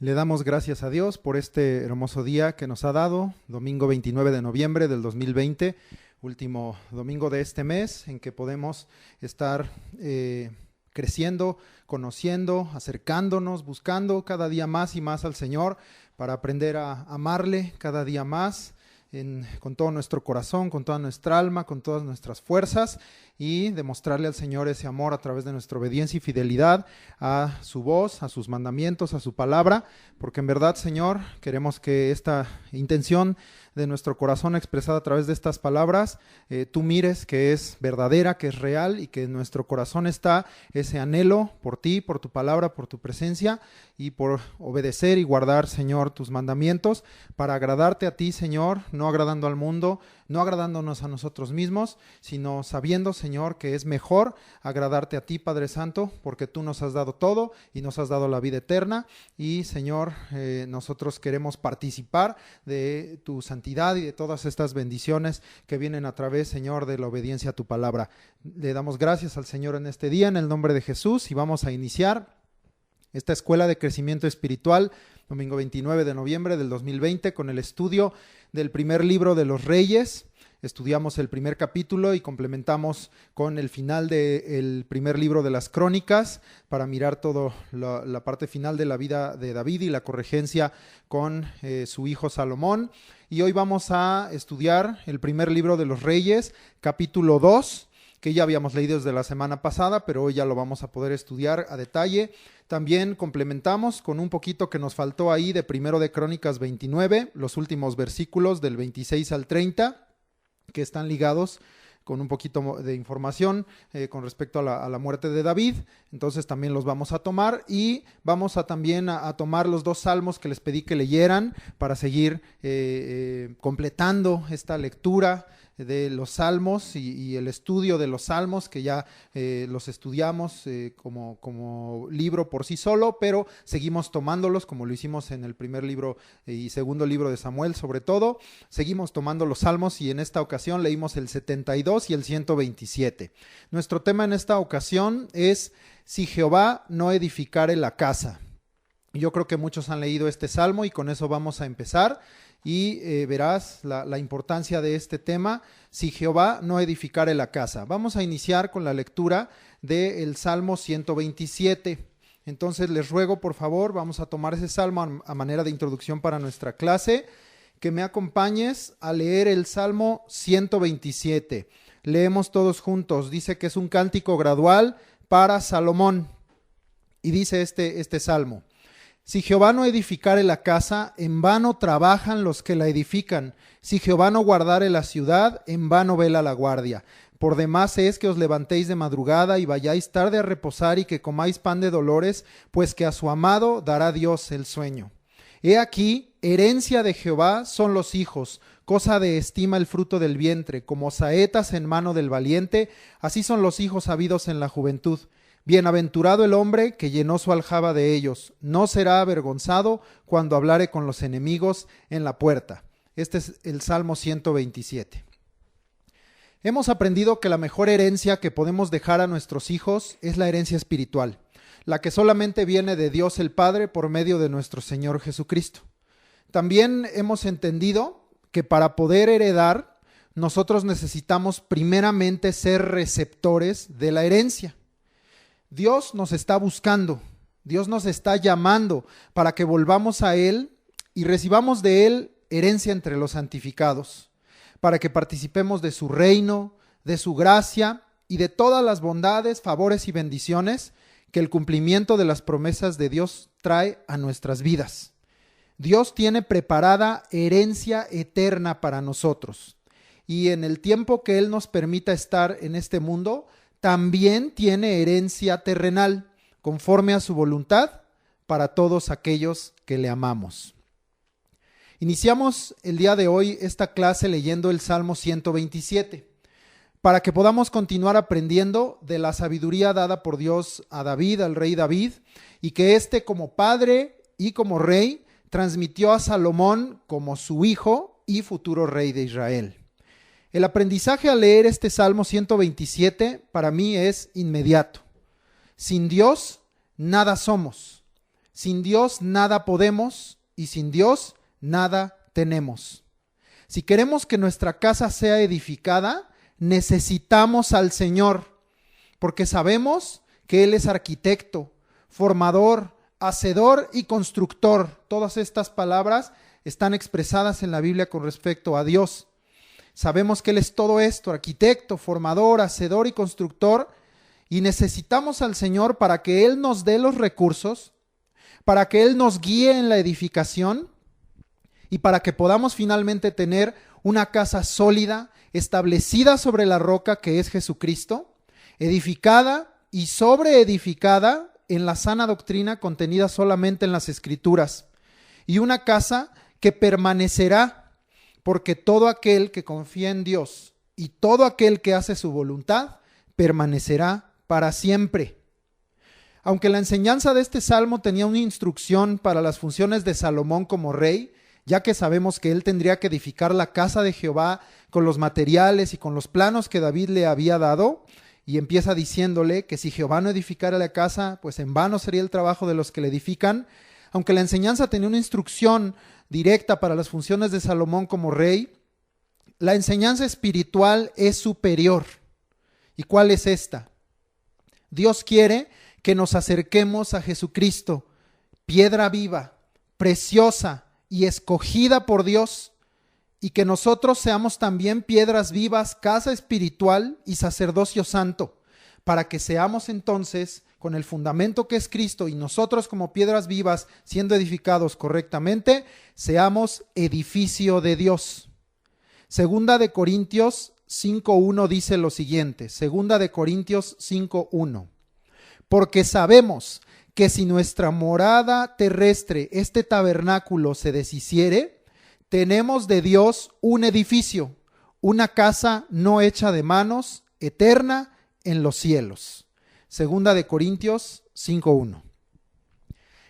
Le damos gracias a Dios por este hermoso día que nos ha dado, domingo 29 de noviembre del 2020, último domingo de este mes, en que podemos estar creciendo, conociendo, acercándonos, buscando cada día más y más al Señor para aprender a amarle cada día más. Con todo nuestro corazón, con toda nuestra alma, con todas nuestras fuerzas, y demostrarle al Señor ese amor a través de nuestra obediencia y fidelidad a su voz, a sus mandamientos, a su palabra, porque en verdad, Señor, queremos que esta intención de nuestro corazón expresada a través de estas palabras, tú mires que es verdadera, que es real, y que en nuestro corazón está ese anhelo por ti, por tu palabra, por tu presencia, y por obedecer y guardar, Señor, tus mandamientos, para agradarte a ti, Señor, no agradando al mundo, no agradándonos a nosotros mismos, sino sabiendo, Señor, que es mejor agradarte a ti, Padre Santo, porque tú nos has dado todo y nos has dado la vida eterna. Y, Señor, nosotros queremos participar de tu santidad y de todas estas bendiciones que vienen a través, Señor, de la obediencia a tu palabra. Le damos gracias al Señor en este día, en el nombre de Jesús, y vamos a iniciar esta escuela de crecimiento espiritual, domingo 29 de noviembre del 2020, con el estudio del primer libro de los Reyes. Estudiamos el primer capítulo y complementamos con el final del primer libro de las Crónicas para mirar toda la parte final de la vida de David y la corregencia con su hijo Salomón. Y hoy vamos a estudiar el primer libro de los Reyes, capítulo 2, que ya habíamos leído desde la semana pasada, pero hoy ya lo vamos a poder estudiar a detalle. También complementamos con un poquito que nos faltó ahí de primero de Crónicas 29, los últimos versículos del 26 al 30, que están ligados con un poquito de información con respecto a la muerte de David. Entonces también los vamos a tomar, y vamos a también a tomar los dos salmos que les pedí que leyeran para seguir completando esta lectura de los salmos y el estudio de los salmos, que ya los estudiamos como libro por sí solo, pero seguimos tomándolos como lo hicimos en el primer libro y segundo libro de Samuel. Sobre todo seguimos tomando los salmos, y en esta ocasión leímos el 72 y el 127. Nuestro tema en esta ocasión es: si Jehová no edificare la casa. Yo creo que muchos han leído este salmo, y con eso vamos a empezar. Y verás la importancia de este tema: si Jehová no edificare la casa. Vamos a iniciar con la lectura del Salmo 127. Entonces les ruego, por favor, vamos a tomar ese salmo a manera de introducción para nuestra clase, que me acompañes a leer el Salmo 127. Leemos todos juntos. Dice que es un cántico gradual para Salomón, y dice este salmo: si Jehová no edificare la casa, en vano trabajan los que la edifican. Si Jehová no guardare la ciudad, en vano vela la guardia. Por demás es que os levantéis de madrugada y vayáis tarde a reposar, y que comáis pan de dolores, pues que a su amado dará Dios el sueño. He aquí, herencia de Jehová son los hijos, cosa de estima el fruto del vientre, como saetas en mano del valiente, así son los hijos habidos en la juventud. Bienaventurado el hombre que llenó su aljaba de ellos, no será avergonzado cuando hablare con los enemigos en la puerta. Este es el Salmo 127. Hemos aprendido que la mejor herencia que podemos dejar a nuestros hijos es la herencia espiritual, la que solamente viene de Dios el Padre por medio de nuestro Señor Jesucristo. También hemos entendido que para poder heredar, nosotros necesitamos primeramente ser receptores de la herencia. Dios nos está buscando, Dios nos está llamando para que volvamos a Él y recibamos de Él herencia entre los santificados, para que participemos de su reino, de su gracia y de todas las bondades, favores y bendiciones que el cumplimiento de las promesas de Dios trae a nuestras vidas. Dios tiene preparada herencia eterna para nosotros, y en el tiempo que Él nos permita estar en este mundo, también tiene herencia terrenal, conforme a su voluntad, para todos aquellos que le amamos. Iniciamos el día de hoy esta clase leyendo el Salmo 127, para que podamos continuar aprendiendo de la sabiduría dada por Dios a David, al rey David, y que éste, como padre y como rey, transmitió a Salomón como su hijo y futuro rey de Israel. El aprendizaje al leer este Salmo 127 para mí es inmediato. Sin Dios, nada somos. Sin Dios nada podemos y sin Dios nada tenemos. Si queremos que nuestra casa sea edificada, necesitamos al Señor, porque sabemos que Él es arquitecto, formador, hacedor y constructor. Todas estas palabras están expresadas en la Biblia con respecto a Dios. Sabemos que Él es todo esto, arquitecto, formador, hacedor y constructor, y necesitamos al Señor para que Él nos dé los recursos, para que Él nos guíe en la edificación y para que podamos finalmente tener una casa sólida, establecida sobre la roca que es Jesucristo, edificada y sobreedificada en la sana doctrina contenida solamente en las Escrituras, y una casa que permanecerá, porque todo aquel que confía en Dios y todo aquel que hace su voluntad permanecerá para siempre. Aunque la enseñanza de este salmo tenía una instrucción para las funciones de Salomón como rey, ya que sabemos que él tendría que edificar la casa de Jehová con los materiales y con los planos que David le había dado, y empieza diciéndole que si Jehová no edificara la casa, pues en vano sería el trabajo de los que la edifican. Aunque la enseñanza tenía una instrucción directa para las funciones de Salomón como rey, la enseñanza espiritual es superior. ¿Y cuál es esta? Dios quiere que nos acerquemos a Jesucristo, piedra viva, preciosa y escogida por Dios, y que nosotros seamos también piedras vivas, casa espiritual y sacerdocio santo, para que seamos entonces, con el fundamento que es Cristo y nosotros como piedras vivas siendo edificados correctamente, seamos edificio de Dios. Segunda de Corintios 5:1 dice lo siguiente, Segunda de Corintios 5:1, porque sabemos que si nuestra morada terrestre, este tabernáculo, se deshiciere, tenemos de Dios un edificio, una casa no hecha de manos, eterna en los cielos. Segunda de Corintios 5:1.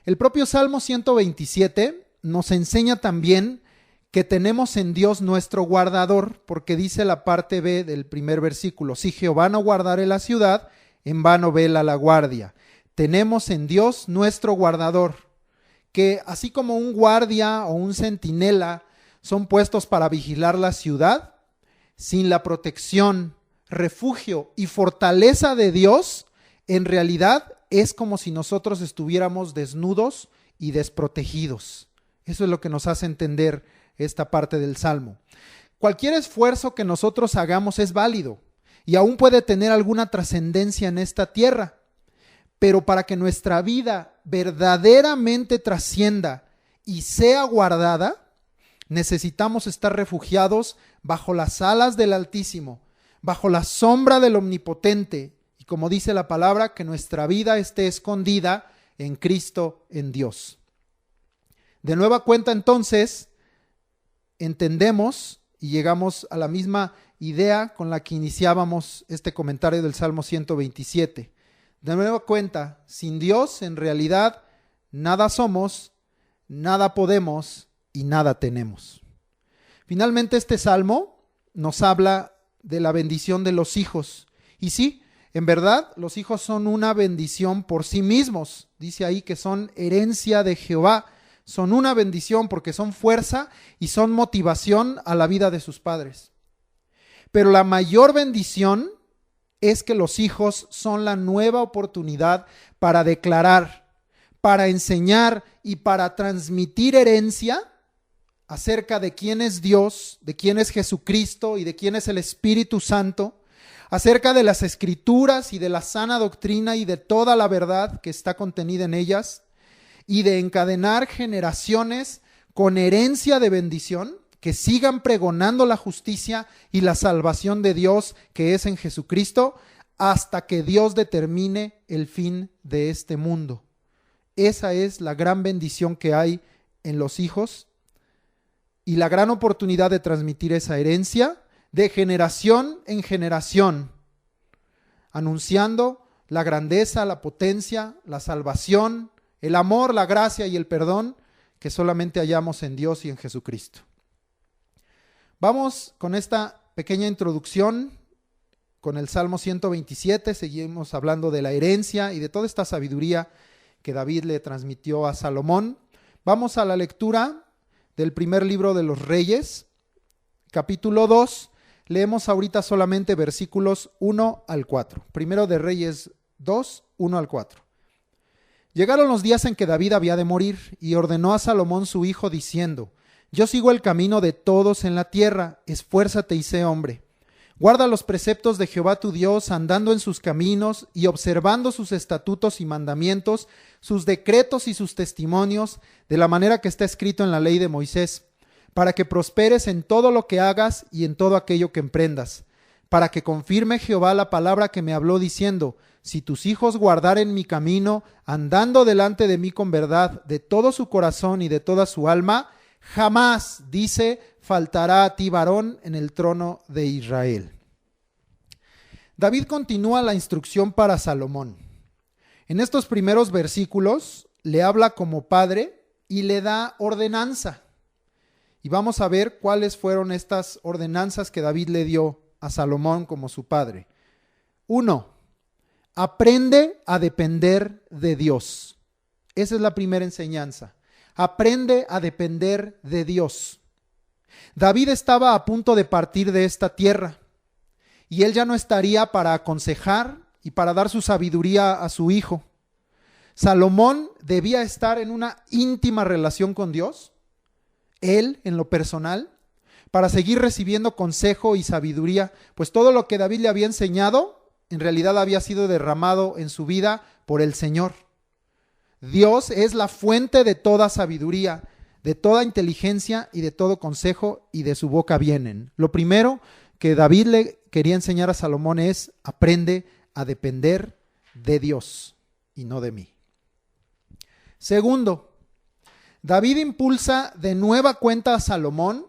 El propio Salmo 127 nos enseña también que tenemos en Dios nuestro guardador, porque dice la parte B del primer versículo, si Jehová no guardare la ciudad, en vano vela la guardia. Tenemos en Dios nuestro guardador, que así como un guardia o un centinela son puestos para vigilar la ciudad, sin la protección, refugio y fortaleza de Dios, en realidad es como si nosotros estuviéramos desnudos y desprotegidos. Eso es lo que nos hace entender esta parte del Salmo. Cualquier esfuerzo que nosotros hagamos es válido y aún puede tener alguna trascendencia en esta tierra, pero para que nuestra vida verdaderamente trascienda y sea guardada, necesitamos estar refugiados bajo las alas del Altísimo, bajo la sombra del Omnipotente, y como dice la palabra, que nuestra vida esté escondida en Cristo, en Dios. De nueva cuenta, entonces, entendemos y llegamos a la misma idea con la que iniciábamos este comentario del Salmo 127. De nueva cuenta, sin Dios, en realidad, nada somos, nada podemos y nada tenemos. Finalmente, este salmo nos habla de la bendición de los hijos. Y sí, en verdad, los hijos son una bendición por sí mismos. Dice ahí que son herencia de Jehová. Son una bendición porque son fuerza y son motivación a la vida de sus padres. Pero la mayor bendición es que los hijos son la nueva oportunidad para declarar, para enseñar y para transmitir herencia acerca de quién es Dios, de quién es Jesucristo y de quién es el Espíritu Santo, acerca de las Escrituras y de la sana doctrina y de toda la verdad que está contenida en ellas, y de encadenar generaciones con herencia de bendición que sigan pregonando la justicia y la salvación de Dios que es en Jesucristo hasta que Dios determine el fin de este mundo. Esa es la gran bendición que hay en los hijos y la gran oportunidad de transmitir esa herencia de generación en generación, anunciando la grandeza, la potencia, la salvación, el amor, la gracia y el perdón que solamente hallamos en Dios y en Jesucristo. Vamos con esta pequeña introducción con el Salmo 127, seguimos hablando de la herencia y de toda esta sabiduría que David le transmitió a Salomón. Vamos a la lectura del primer libro de los Reyes, capítulo 2. Leemos ahorita solamente versículos 1 al 4. Primero de Reyes 2, 1 al 4. Llegaron los días en que David había de morir, y ordenó a Salomón su hijo diciendo: Yo sigo el camino de todos en la tierra, esfuérzate y sé hombre. Guarda los preceptos de Jehová tu Dios, andando en sus caminos y observando sus estatutos y mandamientos, sus decretos y sus testimonios, de la manera que está escrito en la ley de Moisés, para que prosperes en todo lo que hagas y en todo aquello que emprendas, para que confirme Jehová la palabra que me habló diciendo: Si tus hijos guardaren mi camino, andando delante de mí con verdad, de todo su corazón y de toda su alma, jamás, dice, faltará a ti varón en el trono de Israel. David continúa la instrucción para Salomón. En estos primeros versículos le habla como padre y le da ordenanza. Y vamos a ver cuáles fueron estas ordenanzas que David le dio a Salomón como su padre. 1. Aprende a depender de Dios. Esa es la primera enseñanza. Aprende a depender de Dios. David estaba a punto de partir de esta tierra y él ya no estaría para aconsejar y para dar su sabiduría a su hijo. Salomón debía estar en una íntima relación con Dios, él en lo personal, para seguir recibiendo consejo y sabiduría, pues todo lo que David le había enseñado en realidad había sido derramado en su vida por el Señor. Dios es la fuente de toda sabiduría, de toda inteligencia y de todo consejo, y de su boca vienen. Lo primero que David le quería enseñar a Salomón es: aprende a depender de Dios y no de mí. Segundo, David impulsa de nueva cuenta a Salomón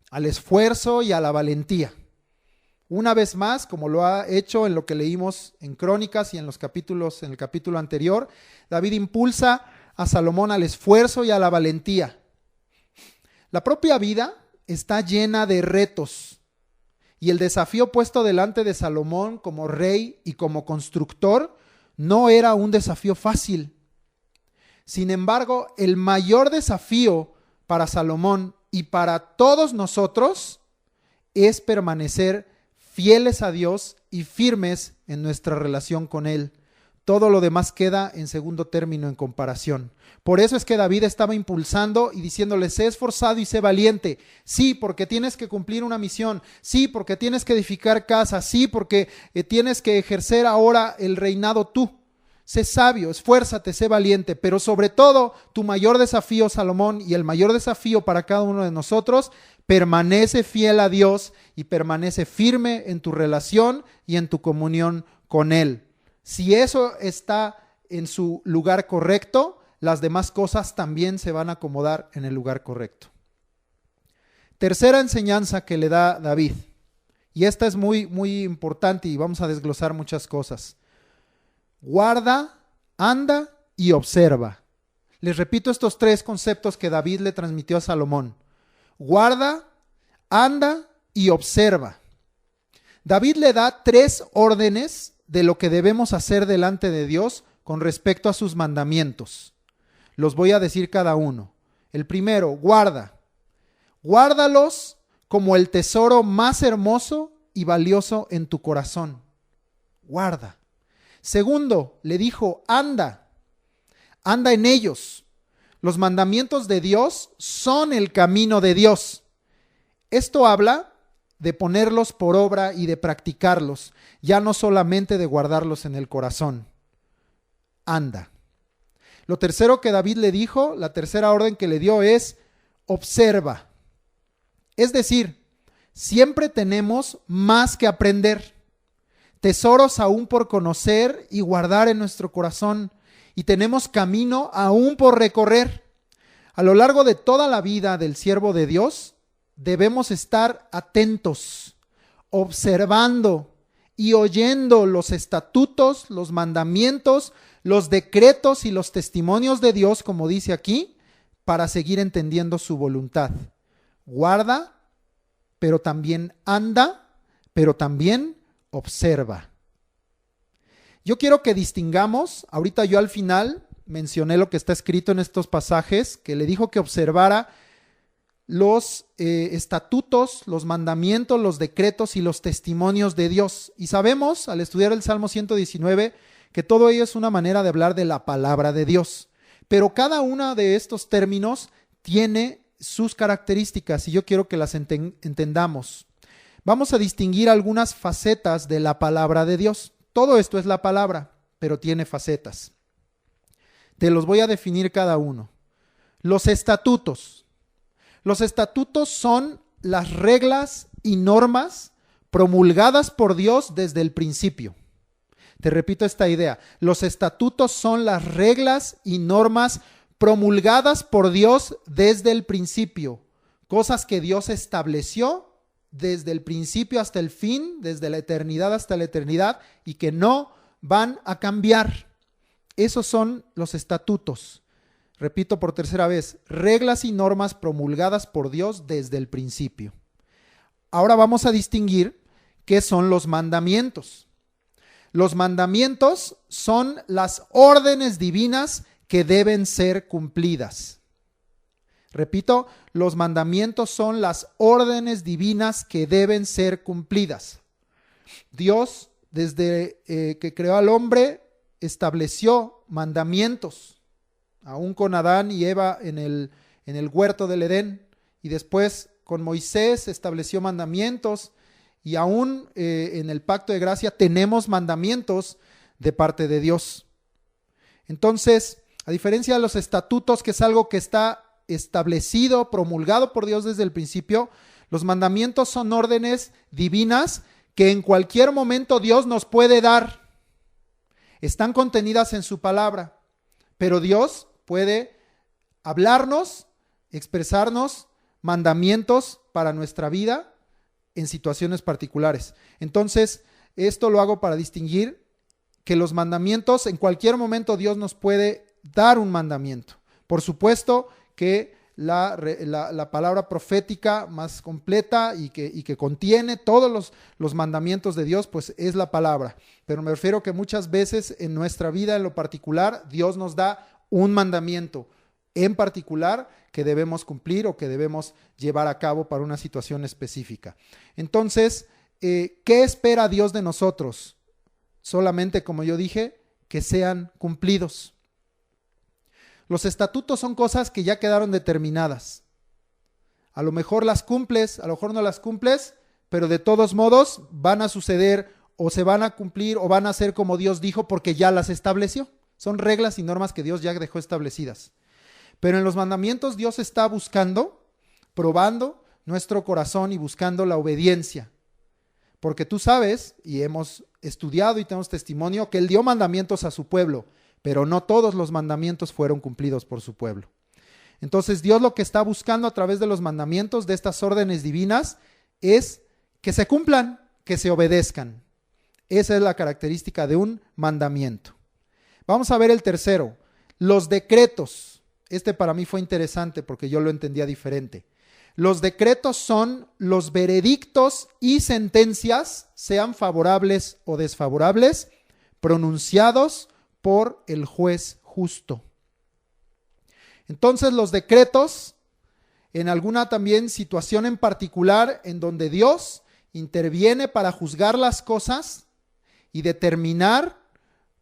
al esfuerzo y a la valentía. Una vez más, como lo ha hecho en lo que leímos en Crónicas y en el capítulo anterior, David impulsa a Salomón al esfuerzo y a la valentía. La propia vida está llena de retos, y el desafío puesto delante de Salomón como rey y como constructor no era un desafío fácil. Sin embargo, el mayor desafío para Salomón y para todos nosotros es permanecer fieles a Dios y firmes en nuestra relación con Él. Todo lo demás queda en segundo término en comparación. Por eso es que David estaba impulsando y diciéndole: sé esforzado y sé valiente. Sí, porque tienes que cumplir una misión. Sí, porque tienes que edificar casa. Sí, porque tienes que ejercer ahora el reinado tú. Sé sabio, esfuérzate, sé valiente. Pero sobre todo, tu mayor desafío, Salomón, y el mayor desafío para cada uno de nosotros: permanece fiel a Dios y permanece firme en tu relación y en tu comunión con Él. Si eso está en su lugar correcto, las demás cosas también se van a acomodar en el lugar correcto. Tercera enseñanza que le da David, y esta es muy, muy importante y vamos a desglosar muchas cosas. Guarda, anda y observa. Les repito estos tres conceptos que David le transmitió a Salomón. Guarda, anda y observa. David le da 3 órdenes de lo que debemos hacer delante de Dios con respecto a sus mandamientos. Los voy a decir cada uno. El primero, guarda. Guárdalos como el tesoro más hermoso y valioso en tu corazón. Guarda. Segundo, le dijo: anda. Anda en ellos. Los mandamientos de Dios son el camino de Dios. Esto habla de ponerlos por obra y de practicarlos, ya no solamente de guardarlos en el corazón. Anda. Lo tercero que David le dijo, la tercera orden que le dio es: observa. Es decir, siempre tenemos más que aprender, tesoros aún por conocer y guardar en nuestro corazón, y tenemos camino aún por recorrer. A lo largo de toda la vida del siervo de Dios, debemos estar atentos, observando y oyendo los estatutos, los mandamientos, los decretos y los testimonios de Dios, como dice aquí, para seguir entendiendo su voluntad. Guarda, pero también anda, pero también observa. Yo quiero que distingamos, ahorita yo al final mencioné lo que está escrito en estos pasajes, que le dijo que observara los estatutos, los mandamientos, los decretos y los testimonios de Dios. Y sabemos, al estudiar el Salmo 119, que todo ello es una manera de hablar de la palabra de Dios. Pero cada uno de estos términos tiene sus características y yo quiero que las entendamos. Vamos a distinguir algunas facetas de la palabra de Dios. Todo esto es la palabra, pero tiene facetas. Te los voy a definir cada uno. Los estatutos. Los estatutos son las reglas y normas promulgadas por Dios desde el principio. Te repito esta idea. Los estatutos son las reglas y normas promulgadas por Dios desde el principio. Cosas que Dios estableció desde el principio hasta el fin, desde la eternidad hasta la eternidad, y que no van a cambiar. Esos son los estatutos. Repito por tercera vez, reglas y normas promulgadas por Dios desde el principio. Ahora vamos a distinguir qué son los mandamientos. Los mandamientos son las órdenes divinas que deben ser cumplidas. Repito, los mandamientos son las órdenes divinas que deben ser cumplidas. Dios, desde que creó al hombre, estableció mandamientos, aún con Adán y Eva en el huerto del Edén, y después con Moisés estableció mandamientos, y aún en el pacto de gracia tenemos mandamientos de parte de Dios. Entonces, a diferencia de los estatutos, que es algo que está establecido, promulgado por Dios desde el principio, los mandamientos son órdenes divinas que en cualquier momento Dios nos puede dar. Están contenidas en su palabra, pero Dios puede hablarnos, expresarnos mandamientos para nuestra vida en situaciones particulares. Entonces, esto lo hago para distinguir que los mandamientos, en cualquier momento Dios nos puede dar un mandamiento. Por supuesto que la palabra profética más completa y que contiene todos los mandamientos de Dios, pues es la palabra. Pero me refiero que muchas veces en nuestra vida en lo particular, Dios nos da un mandamiento en particular que debemos cumplir o que debemos llevar a cabo para una situación específica. Entonces, ¿qué espera Dios de nosotros? Solamente, como yo dije, que sean cumplidos. Los estatutos son cosas que ya quedaron determinadas. A lo mejor las cumples, a lo mejor no las cumples, pero de todos modos van a suceder o se van a cumplir o van a ser como Dios dijo porque ya las estableció. Son reglas y normas que Dios ya dejó establecidas. Pero en los mandamientos Dios está buscando, probando nuestro corazón y buscando la obediencia. Porque tú sabes, y hemos estudiado y tenemos testimonio, que Él dio mandamientos a su pueblo, pero no todos los mandamientos fueron cumplidos por su pueblo. Entonces Dios lo que está buscando a través de los mandamientos, de estas órdenes divinas, es que se cumplan, que se obedezcan. Esa es la característica de un mandamiento. Vamos a ver el tercero, los decretos. Este para mí fue interesante porque yo lo entendía diferente. Los decretos son los veredictos y sentencias, sean favorables o desfavorables, pronunciados por el juez justo. Entonces los decretos, en alguna también situación en particular en donde Dios interviene para juzgar las cosas y determinar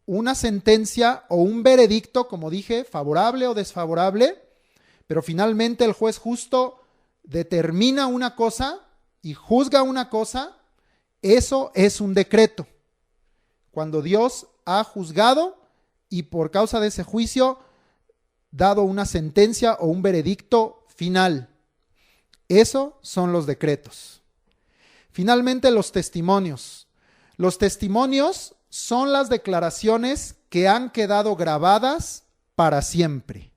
una sentencia o un veredicto, como dije, favorable o desfavorable, pero finalmente el juez justo determina una cosa y juzga una cosa, eso es un decreto. Cuando Dios ha juzgado y por causa de ese juicio dado una sentencia o un veredicto final. Eso son los decretos. Finalmente, los testimonios. Los testimonios son las declaraciones que han quedado grabadas para siempre.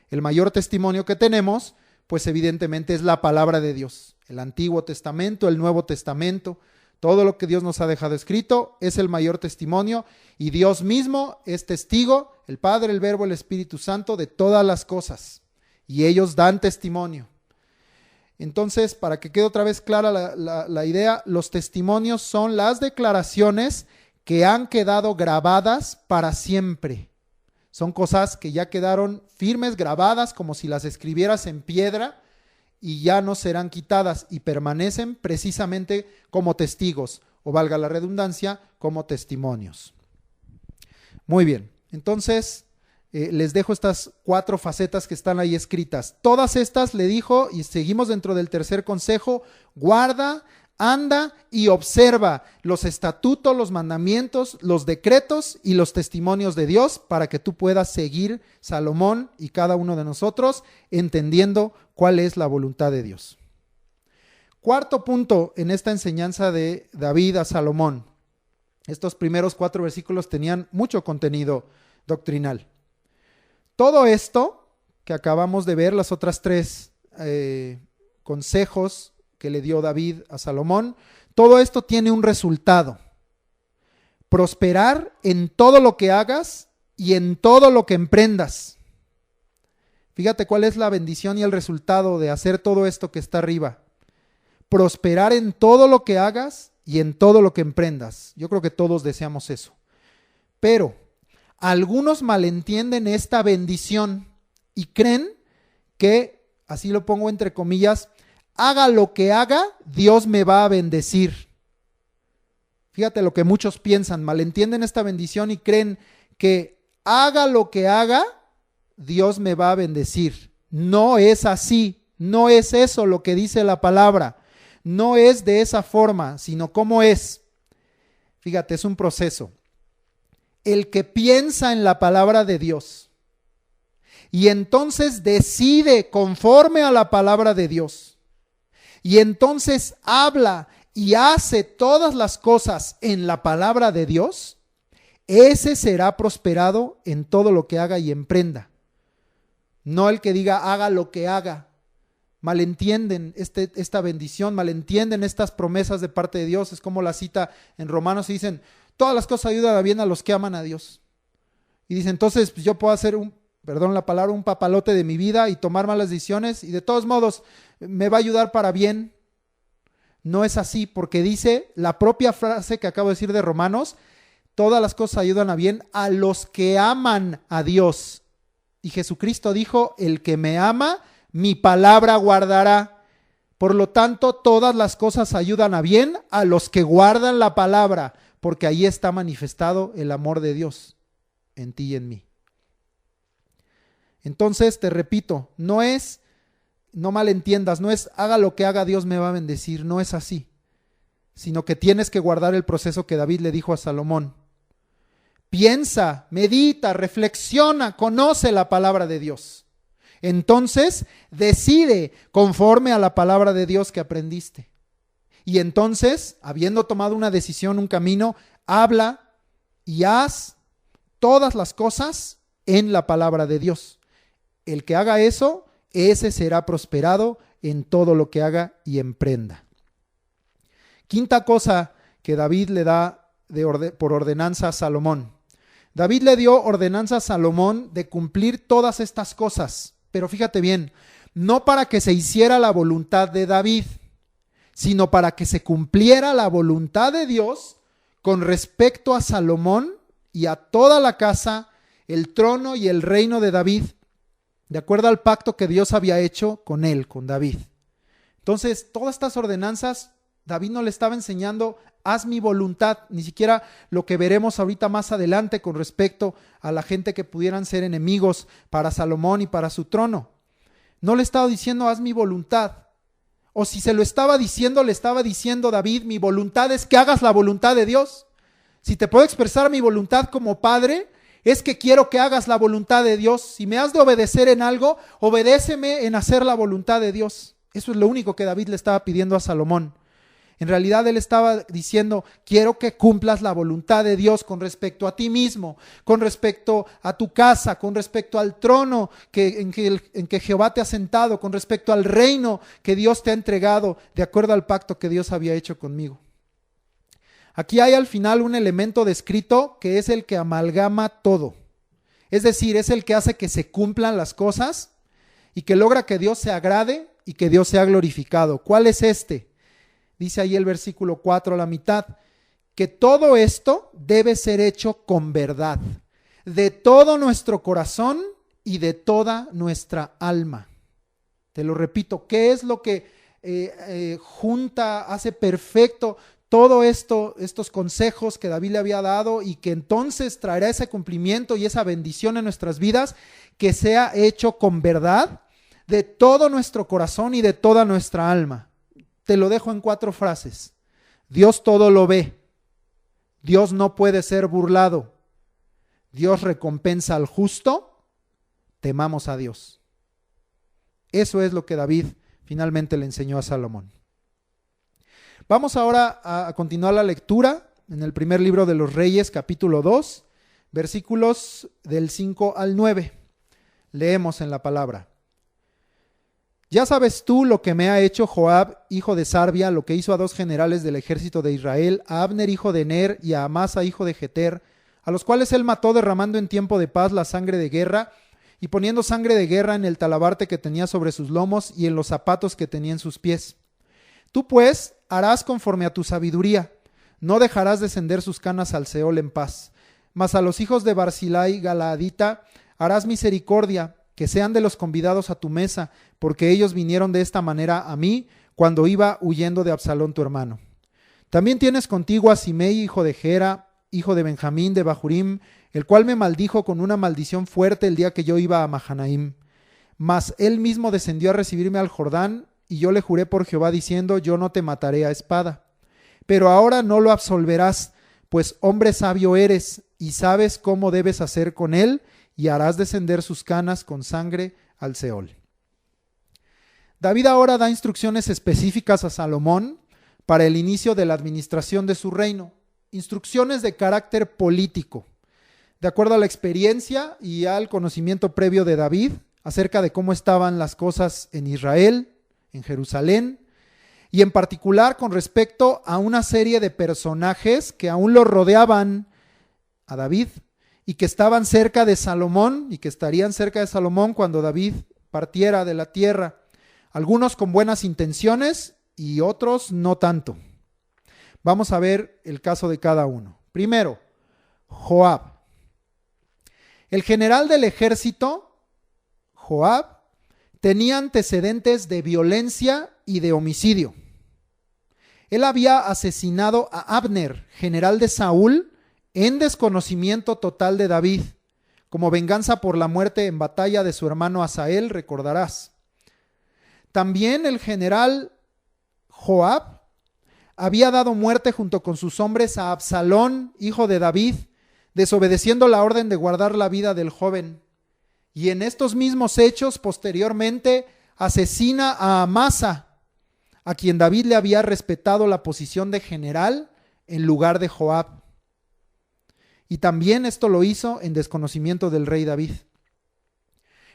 El mayor testimonio que tenemos, pues evidentemente es la palabra de Dios. El Antiguo Testamento, el Nuevo Testamento, todo lo que Dios nos ha dejado escrito es el mayor testimonio y Dios mismo es testigo, el Padre, el Verbo, el Espíritu Santo, de todas las cosas. Y ellos dan testimonio. Entonces, para que quede otra vez clara la idea, los testimonios son las declaraciones que han quedado grabadas para siempre. Son cosas que ya quedaron firmes, grabadas, como si las escribieras en piedra y ya no serán quitadas y permanecen precisamente como testigos, o valga la redundancia, como testimonios. Muy bien, entonces les dejo estas 4 facetas que están ahí escritas. Todas estas le dijo, y seguimos dentro del tercer consejo: guarda, anda y observa los estatutos, los mandamientos, los decretos y los testimonios de Dios, para que tú puedas seguir, Salomón y cada uno de nosotros, entendiendo cuál es la voluntad de Dios. Cuarto punto en esta enseñanza de David a Salomón. Estos primeros 4 versículos tenían mucho contenido doctrinal. Todo esto que acabamos de ver, las otras 3 consejos que le dio David a Salomón, todo esto tiene un resultado: prosperar en todo lo que hagas y en todo lo que emprendas. Fíjate cuál es la bendición y el resultado de hacer todo esto que está arriba: prosperar en todo lo que hagas y en todo lo que emprendas. Yo creo que todos deseamos eso, pero algunos malentienden esta bendición y creen que, así lo pongo entre comillas, haga lo que haga, Dios me va a bendecir. Fíjate lo que muchos piensan, malentienden esta bendición y creen que haga lo que haga, Dios me va a bendecir. No es así, no es eso lo que dice la palabra, no es de esa forma, sino cómo es. Fíjate, es un proceso. El que piensa en la palabra de Dios y entonces decide conforme a la palabra de Dios, y entonces habla y hace todas las cosas en la palabra de Dios, ese será prosperado en todo lo que haga y emprenda. No el que diga haga lo que haga. Malentienden esta bendición, malentienden estas promesas de parte de Dios. Es como la cita en Romanos y dicen: todas las cosas ayudan a bien a los que aman a Dios. Y dicen, entonces pues yo puedo hacer perdón la palabra, un papalote de mi vida y tomar malas decisiones y de todos modos me va a ayudar para bien. No es así, porque dice la propia frase que acabo de decir de Romanos: todas las cosas ayudan a bien a los que aman a Dios. Y Jesucristo dijo: el que me ama, mi palabra guardará. Por lo tanto, todas las cosas ayudan a bien a los que guardan la palabra, porque ahí está manifestado el amor de Dios en ti y en mí. Entonces, te repito, no malentiendas, no es haga lo que haga, Dios me va a bendecir, no es así, sino que tienes que guardar el proceso que David le dijo a Salomón. Piensa, medita, reflexiona, conoce la palabra de Dios. Entonces, decide conforme a la palabra de Dios que aprendiste. Y entonces, habiendo tomado una decisión, un camino, habla y haz todas las cosas en la palabra de Dios. El que haga eso, ese será prosperado en todo lo que haga y emprenda. Quinta cosa que David le da por ordenanza a Salomón. David le dio ordenanza a Salomón de cumplir todas estas cosas, pero fíjate bien, no para que se hiciera la voluntad de David, sino para que se cumpliera la voluntad de Dios con respecto a Salomón y a toda la casa, el trono y el reino de David, de acuerdo al pacto que Dios había hecho con él, con David. Entonces, todas estas ordenanzas, David no le estaba enseñando, haz mi voluntad, ni siquiera lo que veremos ahorita más adelante con respecto a la gente que pudieran ser enemigos para Salomón y para su trono. No le estaba diciendo, haz mi voluntad. O si se lo estaba diciendo, le estaba diciendo David, mi voluntad es que hagas la voluntad de Dios. Si te puedo expresar mi voluntad como padre, es que quiero que hagas la voluntad de Dios. Si me has de obedecer en algo, obedéceme en hacer la voluntad de Dios. Eso es lo único que David le estaba pidiendo a Salomón. En realidad él estaba diciendo, quiero que cumplas la voluntad de Dios con respecto a ti mismo, con respecto a tu casa, con respecto al trono en que Jehová te ha sentado, con respecto al reino que Dios te ha entregado, de acuerdo al pacto que Dios había hecho conmigo. Aquí hay al final un elemento descrito que es el que amalgama todo. Es decir, es el que hace que se cumplan las cosas y que logra que Dios se agrade y que Dios sea glorificado. ¿Cuál es este? Dice ahí el versículo 4 a la mitad, que todo esto debe ser hecho con verdad. de todo nuestro corazón y de toda nuestra alma. Te lo repito, ¿qué es lo que hace perfecto todo esto, estos consejos que David le había dado y que entonces traerá ese cumplimiento y esa bendición en nuestras vidas? Que sea hecho con verdad de todo nuestro corazón y de toda nuestra alma. Te lo dejo en 4 frases. Dios todo lo ve. Dios no puede ser burlado. Dios recompensa al justo. Temamos a Dios. Eso es lo que David finalmente le enseñó a Salomón. Vamos ahora a continuar la lectura en el primer libro de los Reyes, capítulo 2, versículos del 5 al 9. Leemos en la palabra. Ya sabes tú lo que me ha hecho Joab, hijo de Sarvia, lo que hizo a 2 generales del ejército de Israel, a Abner, hijo de Ner, y a Amasa, hijo de Jeter, a los cuales él mató derramando en tiempo de paz la sangre de guerra y poniendo sangre de guerra en el talabarte que tenía sobre sus lomos y en los zapatos que tenía en sus pies. Tú pues harás conforme a tu sabiduría, no dejarás descender sus canas al Seol en paz. Mas a los hijos de Barzillai Galaadita harás misericordia, que sean de los convidados a tu mesa, porque ellos vinieron de esta manera a mí cuando iba huyendo de Absalón tu hermano. También tienes contigo a Simei, hijo de Gera, hijo de Benjamín de Bahurim, el cual me maldijo con una maldición fuerte el día que yo iba a Mahanaim. Mas él mismo descendió a recibirme al Jordán, y yo le juré por Jehová diciendo, yo no te mataré a espada. Pero ahora no lo absolverás, pues hombre sabio eres, y sabes cómo debes hacer con él, y harás descender sus canas con sangre al Seol. David ahora da instrucciones específicas a Salomón para el inicio de la administración de su reino. Instrucciones de carácter político, de acuerdo a la experiencia y al conocimiento previo de David acerca de cómo estaban las cosas en Israel, en Jerusalén, y en particular con respecto a una serie de personajes que aún lo rodeaban a David y que estaban cerca de Salomón y que estarían cerca de Salomón cuando David partiera de la tierra. Algunos con buenas intenciones y otros no tanto. Vamos a ver el caso de cada uno. Primero, Joab. El general del ejército, Joab, tenía antecedentes de violencia y de homicidio. Él había asesinado a Abner, general de Saúl, en desconocimiento total de David, como venganza por la muerte en batalla de su hermano Asael, recordarás. También el general Joab había dado muerte junto con sus hombres a Absalón, hijo de David, desobedeciendo la orden de guardar la vida del joven. Y en estos mismos hechos, posteriormente, asesina a Amasa, a quien David le había respetado la posición de general en lugar de Joab. Y también esto lo hizo en desconocimiento del rey David.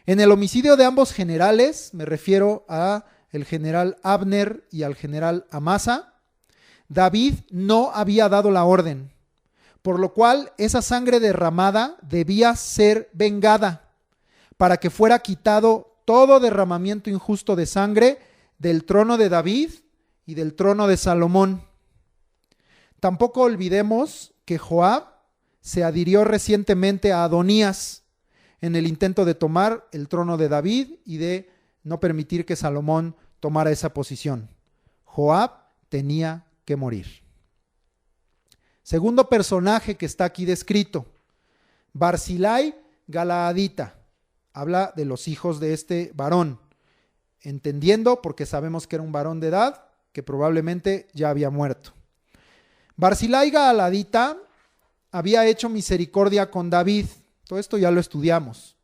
En el homicidio de ambos generales, me refiero a el general Abner y al general Amasa, David no había dado la orden, por lo cual esa sangre derramada debía ser vengada, para que fuera quitado todo derramamiento injusto de sangre del trono de David y del trono de Salomón. Tampoco olvidemos que Joab se adhirió recientemente a Adonías en el intento de tomar el trono de David y de no permitir que Salomón tomara esa posición. Joab tenía que morir. Segundo personaje que está aquí descrito, Barzillai Galaadita. Habla de los hijos de este varón, entendiendo, porque sabemos que era un varón de edad, que probablemente ya había muerto. Barzillai Galaadita había hecho misericordia con David. Todo esto ya lo estudiamos.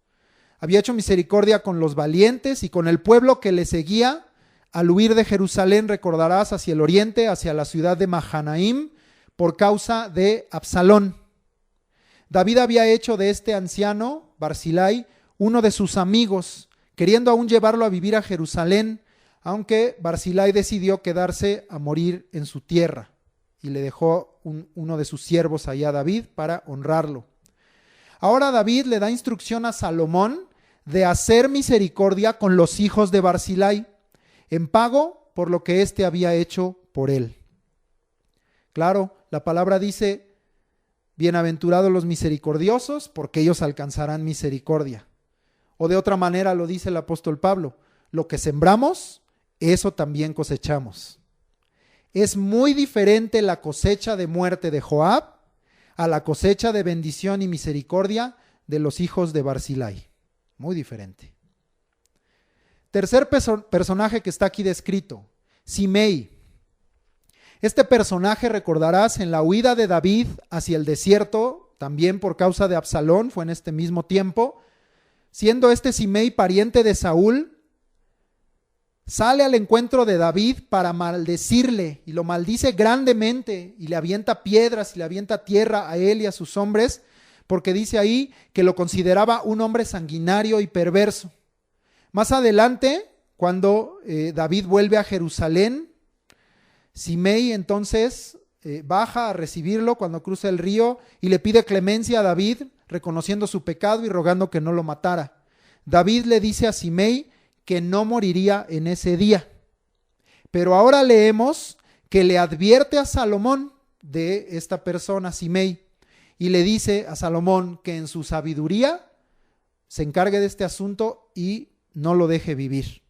Había hecho misericordia con los valientes y con el pueblo que le seguía al huir de Jerusalén, recordarás, hacia el oriente, hacia la ciudad de Mahanaim, por causa de Absalón. David había hecho de este anciano, Barzillai, uno de sus amigos, queriendo aún llevarlo a vivir a Jerusalén, aunque Barzillai decidió quedarse a morir en su tierra y le dejó uno de sus siervos allá a David para honrarlo. Ahora David le da instrucción a Salomón de hacer misericordia con los hijos de Barzillai, en pago por lo que éste había hecho por él. Claro, la palabra dice, Bienaventurados los misericordiosos, porque ellos alcanzarán misericordia. O de otra manera lo dice el apóstol Pablo, lo que sembramos, eso también cosechamos. Es muy diferente la cosecha de muerte de Joab a la cosecha de bendición y misericordia de los hijos de Barzilai. Muy diferente. Tercer personaje que está aquí descrito, Simei. Este personaje, recordarás, en la huida de David hacia el desierto, también por causa de Absalón, fue en este mismo tiempo, siendo este Simei pariente de Saúl, sale al encuentro de David para maldecirle y lo maldice grandemente y le avienta piedras y le avienta tierra a él y a sus hombres, porque dice ahí que lo consideraba un hombre sanguinario y perverso. Más adelante, cuando David vuelve a Jerusalén, Simei entonces baja a recibirlo cuando cruza el río y le pide clemencia a David, reconociendo su pecado y rogando que no lo matara. David le dice a Simei que no moriría en ese día. Pero ahora leemos que le advierte a Salomón de esta persona, Simei, y le dice a Salomón que en su sabiduría se encargue de este asunto y no lo deje vivir.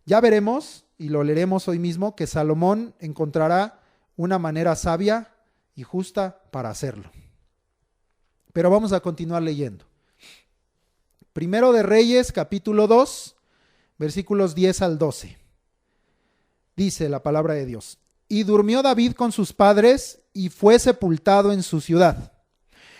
Ya veremos, y lo leeremos hoy mismo, que Salomón encontrará una manera sabia y justa para hacerlo. Pero vamos a continuar leyendo. Primero de Reyes, capítulo 2, versículos 10 al 12. Dice la palabra de Dios: Y durmió David con sus padres y fue sepultado en su ciudad.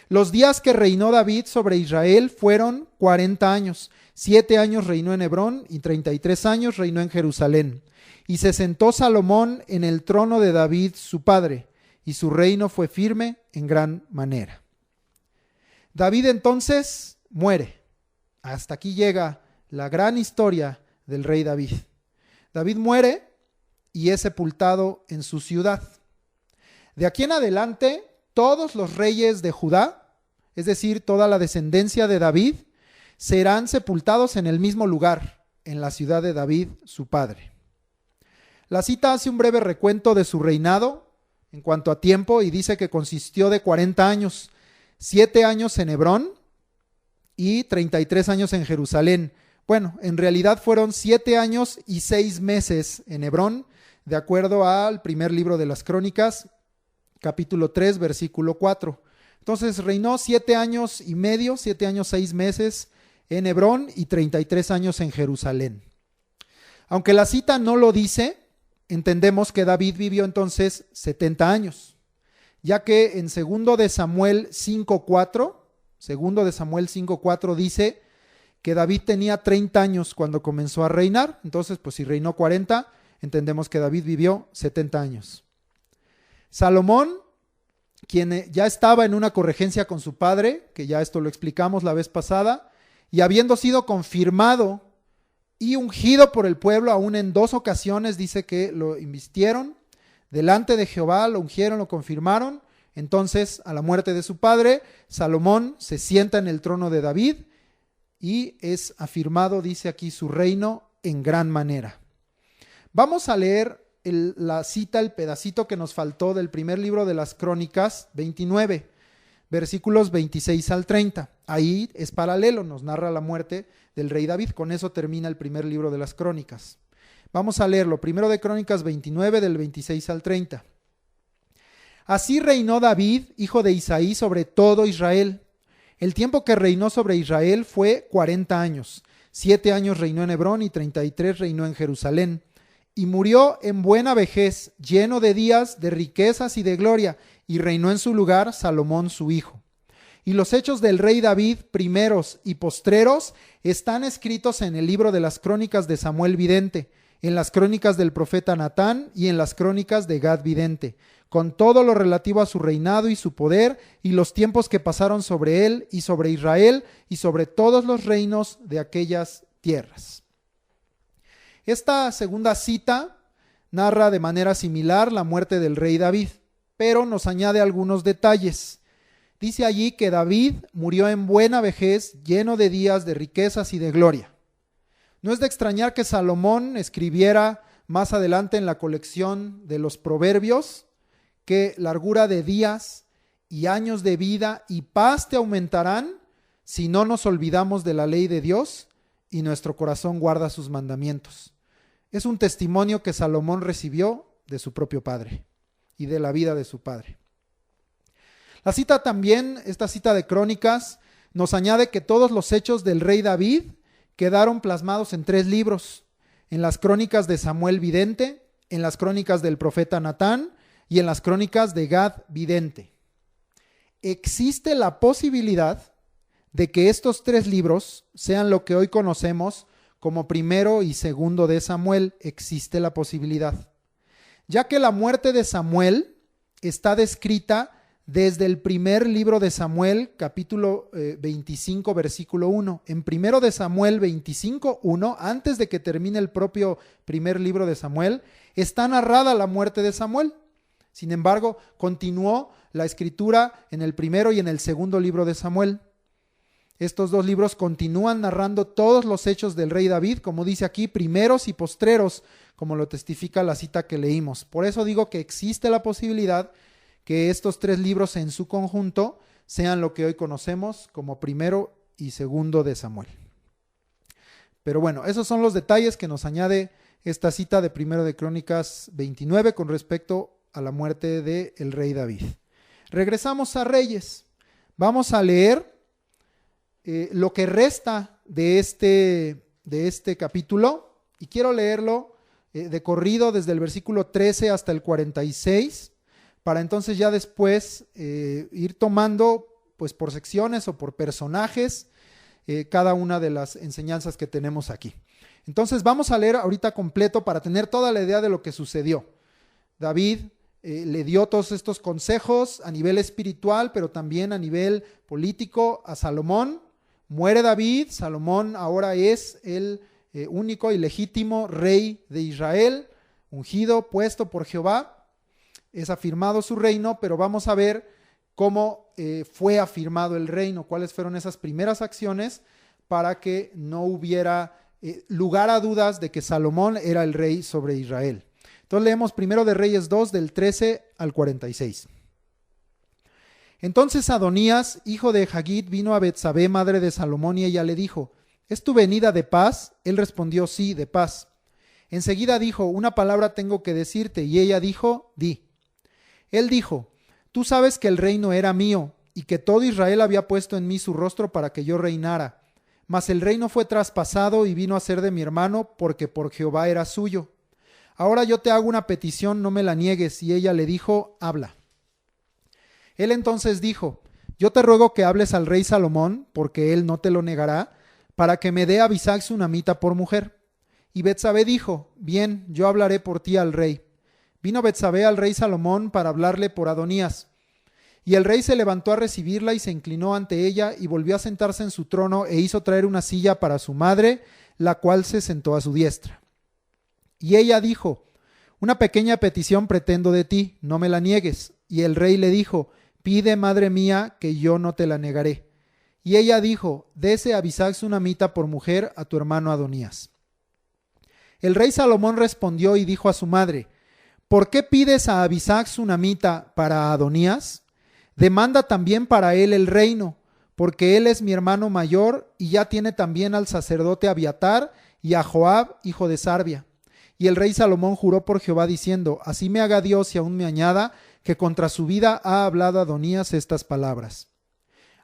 Los días que reinó David sobre Israel fueron 40 años. 7 años reinó en Hebrón y 33 años reinó en Jerusalén. Y se sentó Salomón en el trono de David su padre, y su reino fue firme en gran manera. David entonces muere. Hasta aquí llega la gran historia del rey David. David muere y es sepultado en su ciudad. De aquí en adelante, todos los reyes de Judá, es decir, toda la descendencia de David, serán sepultados en el mismo lugar, en la ciudad de David, su padre. La cita hace un breve recuento de su reinado en cuanto a tiempo y dice que consistió de 40 años, 7 años en Hebrón y 33 años en Jerusalén. Bueno, en realidad fueron 7 años y 6 meses en Hebrón, de acuerdo al primer libro de las Crónicas, capítulo 3, versículo 4. Entonces reinó 7 años y medio, 7 años 6 meses en Hebrón y 33 años en Jerusalén. Aunque la cita no lo dice, entendemos que David vivió entonces 70 años, ya que en 2 de Samuel 5:4 dice que David tenía 30 años cuando comenzó a reinar. Entonces, pues si reinó 40, entendemos que David vivió 70 años. Salomón, quien ya estaba en una corregencia con su padre, que ya esto lo explicamos la vez pasada, y habiendo sido confirmado y ungido por el pueblo, aún en 2 ocasiones dice que lo invistieron delante de Jehová, lo ungieron, lo confirmaron. Entonces, a la muerte de su padre, Salomón se sienta en el trono de David y es afirmado, dice aquí, su reino en gran manera. Vamos a leer la cita, el pedacito que nos faltó del primer libro de las Crónicas, 29, versículos 26 al 30. Ahí es paralelo, nos narra la muerte del rey David. Con eso termina el primer libro de las Crónicas. Vamos a leerlo, primero de Crónicas 29, del 26 al 30. Así reinó David, hijo de Isaí, sobre todo Israel. El tiempo que reinó sobre Israel fue 40 años. 7 años reinó en Hebrón y 33 reinó en Jerusalén. Y murió en buena vejez, lleno de días, de riquezas y de gloria, y reinó en su lugar Salomón su hijo. Y los hechos del rey David, primeros y postreros, están escritos en el libro de las Crónicas de Samuel vidente, en las Crónicas del profeta Natán y en las Crónicas de Gad vidente, con todo lo relativo a su reinado y su poder y los tiempos que pasaron sobre él y sobre Israel y sobre todos los reinos de aquellas tierras. Esta segunda cita narra de manera similar la muerte del rey David, pero nos añade algunos detalles. Dice allí que David murió en buena vejez, lleno de días, de riquezas y de gloria. No es de extrañar que Salomón escribiera más adelante en la colección de los Proverbios que largura de días y años de vida y paz te aumentarán si no nos olvidamos de la ley de Dios y nuestro corazón guarda sus mandamientos. Es un testimonio que Salomón recibió de su propio padre y de la vida de su padre. La cita también, esta cita de Crónicas, nos añade que todos los hechos del rey David quedaron plasmados en 3 libros, en las Crónicas de Samuel Vidente, en las Crónicas del profeta Natán y en las Crónicas de Gad Vidente. Existe la posibilidad de que estos 3 libros sean lo que hoy conocemos como primero y segundo de Samuel. Existe la posibilidad, ya que la muerte de Samuel está descrita desde el primer libro de Samuel, capítulo 25, versículo 1. En primero de Samuel 25, 1, antes de que termine el propio primer libro de Samuel, está narrada la muerte de Samuel. Sin embargo, continuó la escritura en el primero y en el segundo libro de Samuel. Estos 2 libros continúan narrando todos los hechos del rey David, como dice aquí, primeros y postreros, como lo testifica la cita que leímos. Por eso digo que existe la posibilidad que estos 3 libros en su conjunto sean lo que hoy conocemos como primero y segundo de Samuel. Pero bueno, esos son los detalles que nos añade esta cita de primero de Crónicas 29 con respecto a la muerte del rey David. Regresamos a Reyes. Vamos a leer lo que resta de este capítulo, y quiero leerlo de corrido desde el versículo 13 hasta el 46, para entonces ya después ir tomando pues por secciones o por personajes cada una de las enseñanzas que tenemos aquí. Entonces vamos a leer ahorita completo para tener toda la idea de lo que sucedió. David le dio todos estos consejos a nivel espiritual, pero también a nivel político a Salomón. Muere David, Salomón ahora es el único y legítimo rey de Israel, ungido, puesto por Jehová. Es afirmado su reino, pero vamos a ver cómo fue afirmado el reino, cuáles fueron esas primeras acciones para que no hubiera lugar a dudas de que Salomón era el rey sobre Israel. Entonces leemos primero de Reyes 2 del 13 al 46. Entonces Adonías, hijo de Hagit, vino a Betsabé, madre de Salomón, y ella le dijo: ¿Es tu venida de paz? Él respondió: sí, de paz. Enseguida dijo: una palabra tengo que decirte. Y ella dijo: di. Él dijo: tú sabes que el reino era mío, y que todo Israel había puesto en mí su rostro para que yo reinara. Mas el reino fue traspasado y vino a ser de mi hermano, porque por Jehová era suyo. Ahora yo te hago una petición, no me la niegues. Y ella le dijo: habla. Él entonces dijo: yo te ruego que hables al rey Salomón, porque él no te lo negará, para que me dé a Abisag sunamita por mujer. Y Betsabé dijo: bien, yo hablaré por ti al rey. Vino Betsabé al rey Salomón para hablarle por Adonías. Y el rey se levantó a recibirla y se inclinó ante ella y volvió a sentarse en su trono e hizo traer una silla para su madre, la cual se sentó a su diestra. Y ella dijo: una pequeña petición pretendo de ti, no me la niegues. Y el rey le dijo: pide, madre mía, que yo no te la negaré. Y ella dijo: dese a Abisag sunamita por mujer a tu hermano Adonías. El rey Salomón respondió y dijo a su madre: ¿por qué pides a Abisag sunamita para Adonías? Demanda también para él el reino, porque él es mi hermano mayor y ya tiene también al sacerdote Abiatar y a Joab, hijo de Sarbia. Y el rey Salomón juró por Jehová diciendo: así me haga Dios y aún me añada, que contra su vida ha hablado Adonías estas palabras.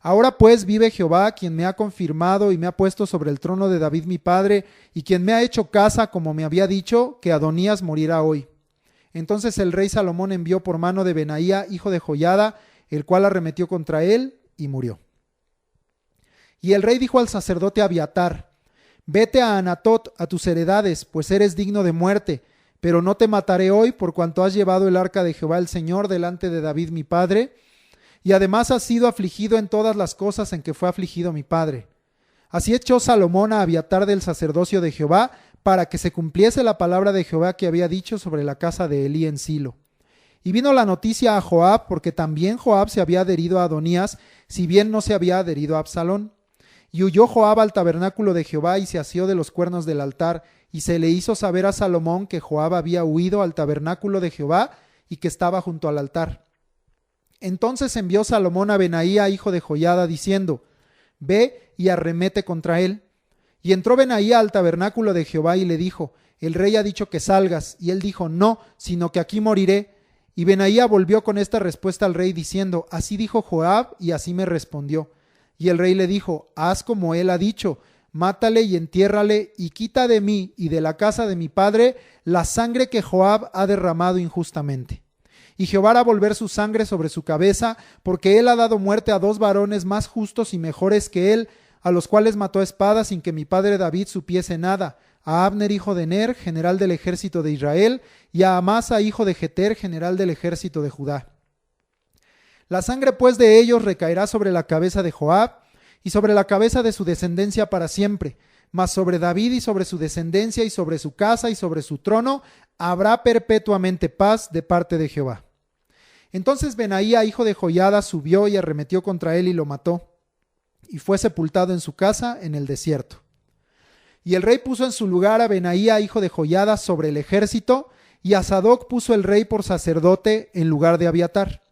Ahora pues vive Jehová, quien me ha confirmado y me ha puesto sobre el trono de David mi padre, y quien me ha hecho casa como me había dicho, que Adonías morirá hoy. Entonces el rey Salomón envió por mano de Benaía, hijo de Joiada, el cual arremetió contra él y murió. Y el rey dijo al sacerdote Abiatar: vete a Anatot, a tus heredades, pues eres digno de muerte, pero no te mataré hoy, por cuanto has llevado el arca de Jehová el Señor delante de David mi padre, y además has sido afligido en todas las cosas en que fue afligido mi padre. Así echó Salomón a Abiatar del sacerdocio de Jehová, para que se cumpliese la palabra de Jehová que había dicho sobre la casa de Elí en Silo. Y vino la noticia a Joab, porque también Joab se había adherido a Adonías, si bien no se había adherido a Absalón. Y huyó Joab al tabernáculo de Jehová y se asió de los cuernos del altar, y se le hizo saber a Salomón que Joab había huido al tabernáculo de Jehová y que estaba junto al altar. Entonces envió Salomón a Benaía, hijo de Joiada, diciendo: Ve y arremete contra él. Y entró Benaía al tabernáculo de Jehová y le dijo: El rey ha dicho que salgas. Y él dijo: No, sino que aquí moriré. Y Benaía volvió con esta respuesta al rey diciendo: Así dijo Joab y así me respondió. Y el rey le dijo: Haz como él ha dicho, mátale y entiérrale, y quita de mí y de la casa de mi padre la sangre que Joab ha derramado injustamente. Y Jehová hará volver su sangre sobre su cabeza, porque él ha dado muerte a 2 varones más justos y mejores que él, a los cuales mató a espada sin que mi padre David supiese nada: a Abner, hijo de Ner, general del ejército de Israel, y a Amasa, hijo de Jeter, general del ejército de Judá. La sangre pues de ellos recaerá sobre la cabeza de Joab y sobre la cabeza de su descendencia para siempre, mas sobre David y sobre su descendencia y sobre su casa y sobre su trono habrá perpetuamente paz de parte de Jehová. Entonces Benaía, hijo de Joiada, subió y arremetió contra él y lo mató, y fue sepultado en su casa en el desierto. Y el rey puso en su lugar a Benaía, hijo de Joiada, sobre el ejército, y a Sadoc puso el rey por sacerdote en lugar de Abiatar.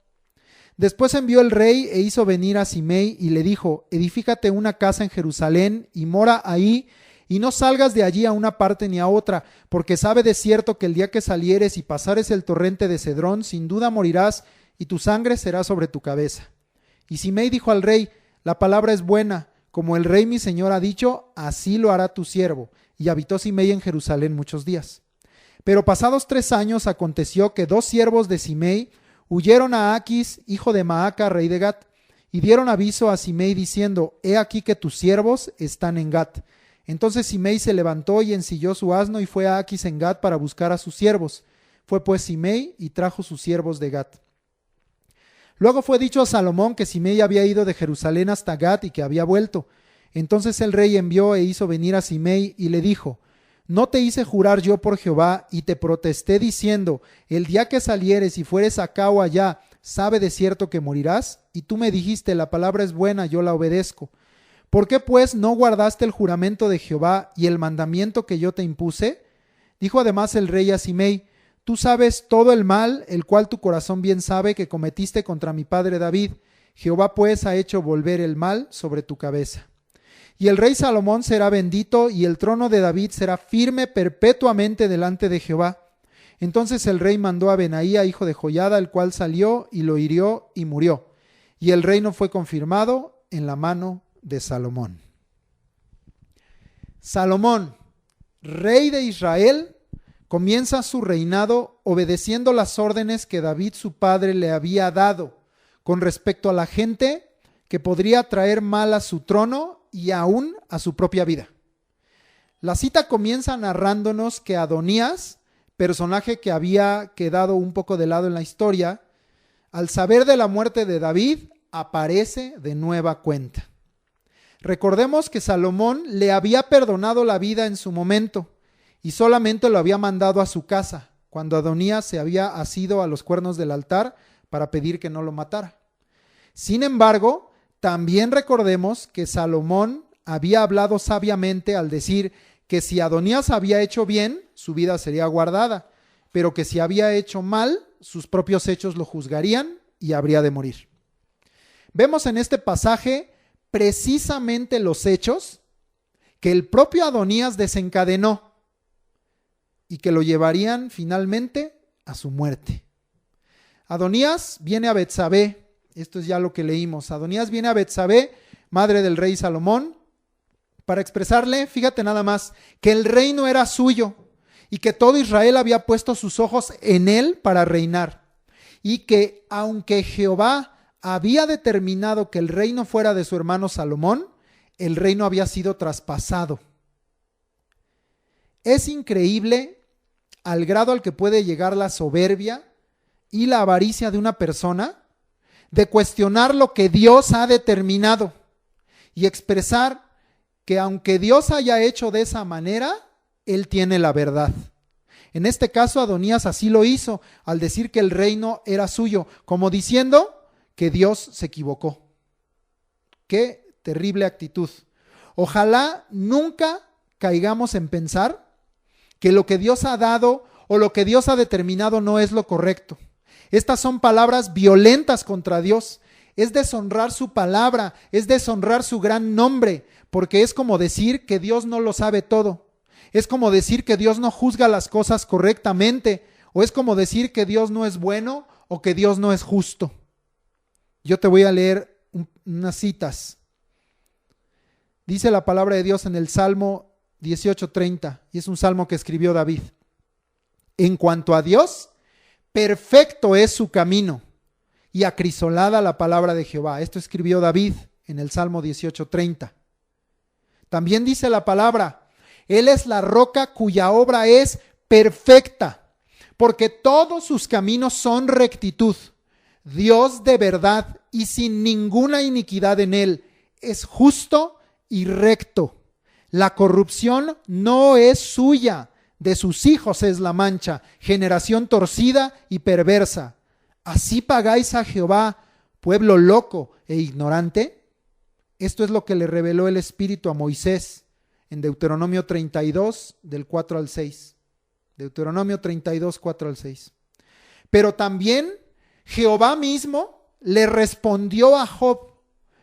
Después envió el rey e hizo venir a Simei y le dijo: Edifícate una casa en Jerusalén y mora ahí, y no salgas de allí a una parte ni a otra, porque sabe de cierto que el día que salieres y pasares el torrente de Cedrón, sin duda morirás, y tu sangre será sobre tu cabeza. Y Simei dijo al rey: La palabra es buena, como el rey mi señor ha dicho, así lo hará tu siervo. Y habitó Simei en Jerusalén muchos días. Pero pasados 3 años aconteció que 2 siervos de Simei huyeron a Aquis, hijo de Maaca, rey de Gat, y dieron aviso a Simei diciendo: He aquí que tus siervos están en Gat. Entonces Simei se levantó y ensilló su asno y fue a Aquis en Gat para buscar a sus siervos. Fue pues Simei y trajo sus siervos de Gat. Luego fue dicho a Salomón que Simei había ido de Jerusalén hasta Gat y que había vuelto. Entonces el rey envió e hizo venir a Simei y le dijo: ¿No te hice jurar yo por Jehová y te protesté diciendo: El día que salieres y fueres acá o allá, sabe de cierto que morirás? Y tú me dijiste: La palabra es buena, yo la obedezco. ¿Por qué pues no guardaste el juramento de Jehová y el mandamiento que yo te impuse? Dijo además el rey a Simei: Tú sabes todo el mal, el cual tu corazón bien sabe que cometiste contra mi padre David. Jehová pues ha hecho volver el mal sobre tu cabeza. Y el rey Salomón será bendito, y el trono de David será firme perpetuamente delante de Jehová. Entonces el rey mandó a Benaía, hijo de Joiada, el cual salió y lo hirió y murió. Y el reino fue confirmado en la mano de Salomón. Salomón, rey de Israel, comienza su reinado obedeciendo las órdenes que David su padre le había dado con respecto a la gente que podría traer mal a su trono y aún a su propia vida. La cita comienza narrándonos que Adonías, personaje que había quedado un poco de lado en la historia, al saber de la muerte de David, aparece de nueva cuenta. Recordemos que Salomón le había perdonado la vida en su momento y solamente lo había mandado a su casa cuando Adonías se había asido a los cuernos del altar para pedir que no lo matara. Sin embargo, también recordemos que Salomón había hablado sabiamente al decir que si Adonías había hecho bien, su vida sería guardada, pero que si había hecho mal, sus propios hechos lo juzgarían y habría de morir. Vemos en este pasaje precisamente los hechos que el propio Adonías desencadenó y que lo llevarían finalmente a su muerte. Adonías viene a Betsabé. Esto es ya lo que leímos. Adonías viene a Betsabé, madre del rey Salomón, para expresarle, fíjate nada más, que el reino era suyo y que todo Israel había puesto sus ojos en él para reinar. Y que aunque Jehová había determinado que el reino fuera de su hermano Salomón, el reino había sido traspasado. Es increíble al grado al que puede llegar la soberbia y la avaricia de una persona de cuestionar lo que Dios ha determinado y expresar que aunque Dios haya hecho de esa manera, Él tiene la verdad. En este caso, Adonías así lo hizo al decir que el reino era suyo, como diciendo que Dios se equivocó. Qué terrible actitud. Ojalá nunca caigamos en pensar que lo que Dios ha dado o lo que Dios ha determinado no es lo correcto. Estas son palabras violentas contra Dios. Es deshonrar su palabra, es deshonrar su gran nombre, porque es como decir que Dios no lo sabe todo. Es como decir que Dios no juzga las cosas correctamente, o es como decir que Dios no es bueno o que Dios no es justo. Yo te voy a leer unas citas. Dice la palabra de Dios en el Salmo 18:30, y es un salmo que escribió David. En cuanto a Dios, perfecto es su camino, y acrisolada la palabra de Jehová. Esto escribió David en el Salmo 18:30. También dice la palabra, Él es la roca cuya obra es perfecta, porque todos sus caminos son rectitud. Dios de verdad y sin ninguna iniquidad en Él, es justo y recto. La corrupción no es suya, de sus hijos es la mancha, generación torcida y perversa. ¿Así pagáis a Jehová, pueblo loco e ignorante? Esto es lo que le reveló el Espíritu a Moisés en Deuteronomio 32, del 4 al 6. Deuteronomio 32, 4 al 6. Pero también Jehová mismo le respondió a Job,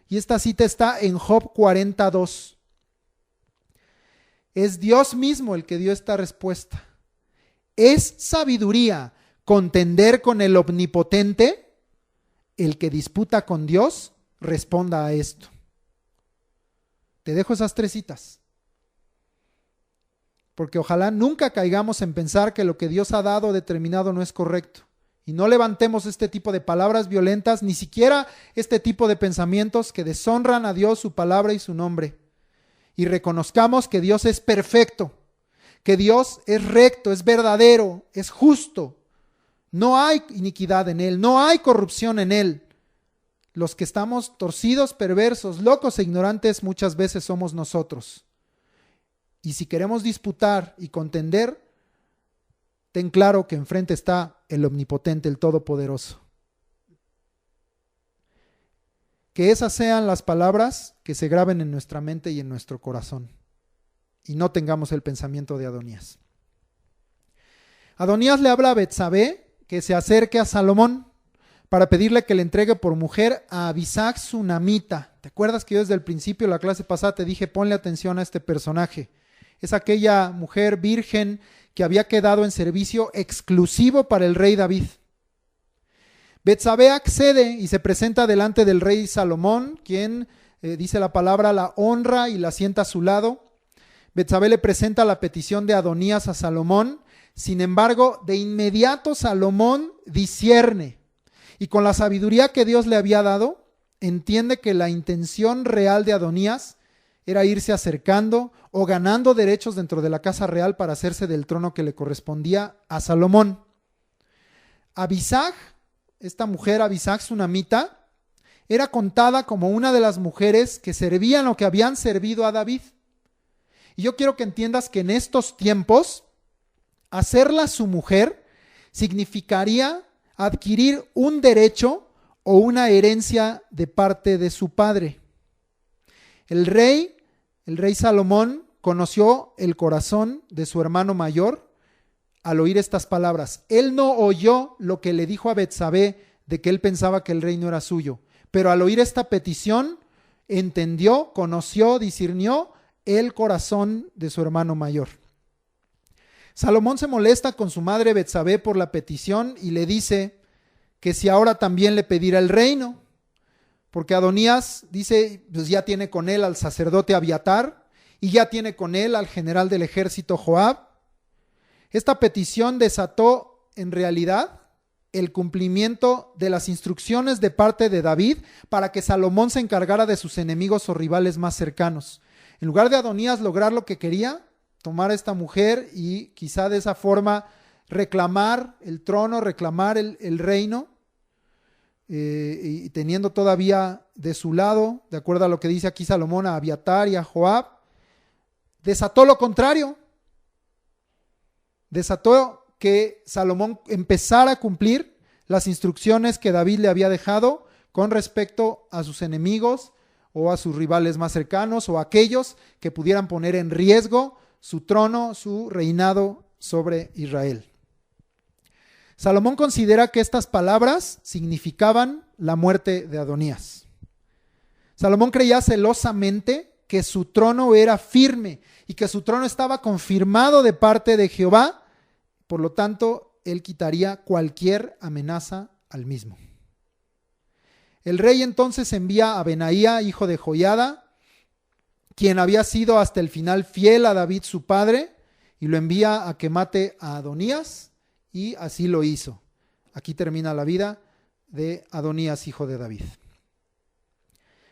y esta cita está en Job 42. Es Dios mismo el que dio esta respuesta. ¿Es sabiduría contender con el omnipotente? El que disputa con Dios, responda a esto. Te dejo esas 3 citas, porque ojalá nunca caigamos en pensar que lo que Dios ha dado determinado no es correcto. Y no levantemos este tipo de palabras violentas, ni siquiera este tipo de pensamientos que deshonran a Dios, su palabra y su nombre. Y reconozcamos que Dios es perfecto, que Dios es recto, es verdadero, es justo. No hay iniquidad en Él, no hay corrupción en Él. Los que estamos torcidos, perversos, locos e ignorantes muchas veces somos nosotros. Y si queremos disputar y contender, ten claro que enfrente está el omnipotente, el todopoderoso. Que esas sean las palabras que se graben en nuestra mente y en nuestro corazón, y no tengamos el pensamiento de Adonías. Adonías le habla a Betsabé que se acerque a Salomón para pedirle que le entregue por mujer a Abisag sunamita. ¿Te acuerdas que yo desde el principio de la clase pasada te dije ponle atención a este personaje? Es aquella mujer virgen que había quedado en servicio exclusivo para el rey David. Betsabé accede y se presenta delante del rey Salomón, quien, dice la palabra, la honra y la sienta a su lado. Betsabé le presenta la petición de Adonías a Salomón. Sin embargo, de inmediato Salomón discierne y con la sabiduría que Dios le había dado, entiende que la intención real de Adonías era irse acercando o ganando derechos dentro de la casa real para hacerse del trono que le correspondía a Salomón. Abisag, esta mujer Abisag sunamita, era contada como una de las mujeres que servían o que habían servido a David. Y yo quiero que entiendas que en estos tiempos, hacerla su mujer significaría adquirir un derecho o una herencia de parte de su padre. El rey Salomón conoció el corazón de su hermano mayor al oír estas palabras. Él no oyó lo que le dijo a Betsabé de que él pensaba que el reino era suyo, pero al oír esta petición entendió, conoció, discernió el corazón de su hermano mayor. Salomón se molesta con su madre Betsabé por la petición y le dice que si ahora también le pedirá el reino, porque Adonías dice, pues ya tiene con él al sacerdote Abiatar y ya tiene con él al general del ejército Joab. Esta petición desató en realidad el cumplimiento de las instrucciones de parte de David para que Salomón se encargara de sus enemigos o rivales más cercanos. En lugar de Adonías lograr lo que quería, tomar a esta mujer y quizá de esa forma reclamar el trono, reclamar el reino, y teniendo todavía de su lado, de acuerdo a lo que dice aquí Salomón, a Abiatar y a Joab, desató lo contrario. Desató que Salomón empezara a cumplir las instrucciones que David le había dejado con respecto a sus enemigos o a sus rivales más cercanos o a aquellos que pudieran poner en riesgo su trono, su reinado sobre Israel. Salomón considera que estas palabras significaban la muerte de Adonías. Salomón creía celosamente que su trono era firme y que su trono estaba confirmado de parte de Jehová, por lo tanto, él quitaría cualquier amenaza al mismo. El rey entonces envía a Benaía, hijo de Joiada, quien había sido hasta el final fiel a David su padre, y lo envía a que mate a Adonías, y así lo hizo. Aquí termina la vida de Adonías, hijo de David.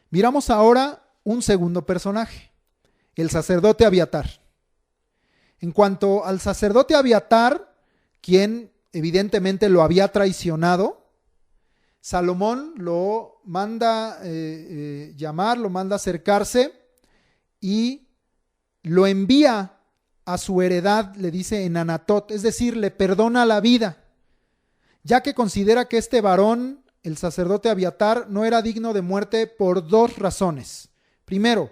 Miramos ahora un segundo personaje, el sacerdote Abiatar. En cuanto al sacerdote Abiatar, quien evidentemente lo había traicionado, Salomón lo manda llamar, lo manda acercarse y lo envía a su heredad, le dice en Anatot, es decir, le perdona la vida, ya que considera que este varón, el sacerdote Abiatar, no era digno de muerte por dos razones. Primero,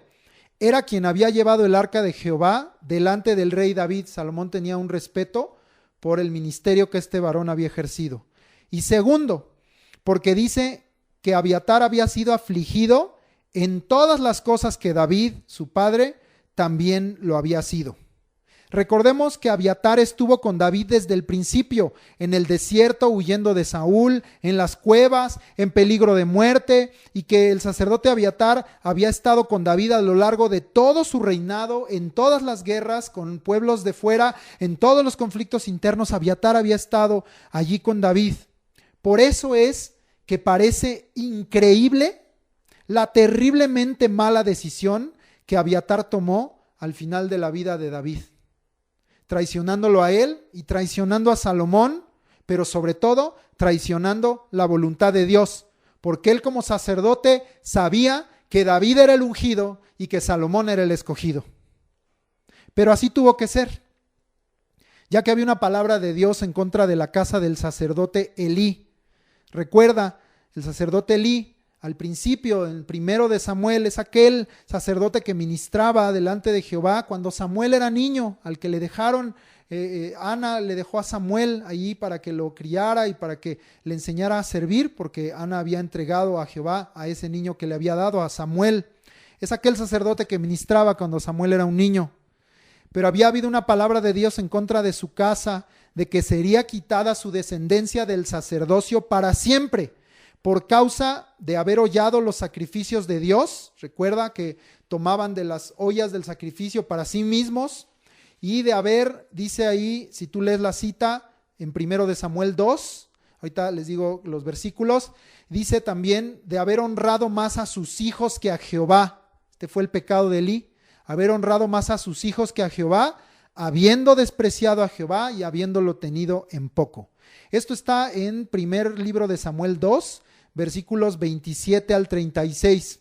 era quien había llevado el arca de Jehová delante del rey David. Salomón tenía un respeto por el ministerio que este varón había ejercido. Y segundo, porque dice que Abiatar había sido afligido en todas las cosas que David, su padre, también lo había sido. Recordemos que Abiatar estuvo con David desde el principio, en el desierto huyendo de Saúl, en las cuevas, en peligro de muerte, y que el sacerdote Abiatar había estado con David a lo largo de todo su reinado, en todas las guerras con pueblos de fuera, en todos los conflictos internos. Abiatar había estado allí con David. Por eso es que parece increíble la terriblemente mala decisión que Abiatar tomó al final de la vida de David, traicionándolo a él y traicionando a Salomón, pero sobre todo traicionando la voluntad de Dios, porque él como sacerdote sabía que David era el ungido y que Salomón era el escogido. Pero así tuvo que ser, ya que había una palabra de Dios en contra de la casa del sacerdote Elí. Recuerda, el sacerdote Elí, al principio, en el primero de Samuel, es aquel sacerdote que ministraba delante de Jehová cuando Samuel era niño, al que le dejaron, Ana le dejó a Samuel allí para que lo criara y para que le enseñara a servir, porque Ana había entregado a Jehová a ese niño que le había dado a Samuel. Es aquel sacerdote que ministraba cuando Samuel era un niño. Pero había habido una palabra de Dios en contra de su casa, de que sería quitada su descendencia del sacerdocio para siempre, por causa de haber hollado los sacrificios de Dios. Recuerda que tomaban de las ollas del sacrificio para sí mismos, y de haber, dice ahí, si tú lees la cita en 1 de Samuel 2, ahorita les digo los versículos, dice también de haber honrado más a sus hijos que a Jehová. Este fue el pecado de Elí, haber honrado más a sus hijos que a Jehová, habiendo despreciado a Jehová y habiéndolo tenido en poco. Esto está en primer libro de Samuel 2, versículos 27 al 36.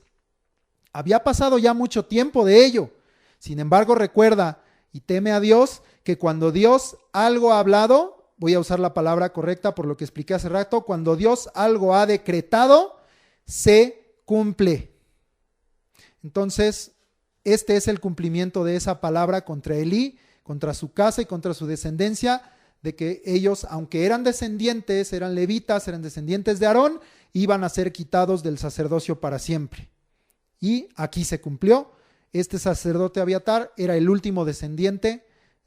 Había pasado ya mucho tiempo de ello. Sin embargo, recuerda y teme a Dios, que cuando Dios algo ha hablado, voy a usar la palabra correcta por lo que expliqué hace rato, cuando Dios algo ha decretado, se cumple. Entonces, este es el cumplimiento de esa palabra contra Elí, contra su casa y contra su descendencia, de que ellos, aunque eran descendientes, eran levitas, eran descendientes de Aarón, iban a ser quitados del sacerdocio para siempre. Y aquí se cumplió. Este sacerdote Abiatar era el último descendiente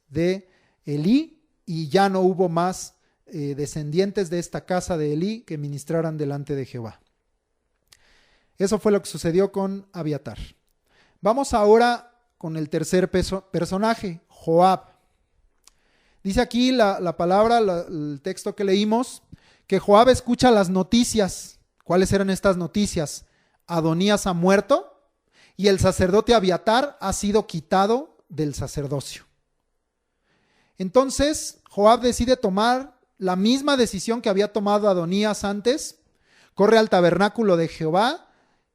de Elí, y ya no hubo más descendientes de esta casa de Elí que ministraran delante de Jehová. Eso fue lo que sucedió con Abiatar. Vamos ahora con el tercer personaje, Joab. Dice aquí la palabra, el texto que leímos, que Joab escucha las noticias. ¿Cuáles eran estas noticias? Adonías ha muerto y el sacerdote Abiatar ha sido quitado del sacerdocio. Entonces Joab decide tomar la misma decisión que había tomado Adonías antes. Corre al tabernáculo de Jehová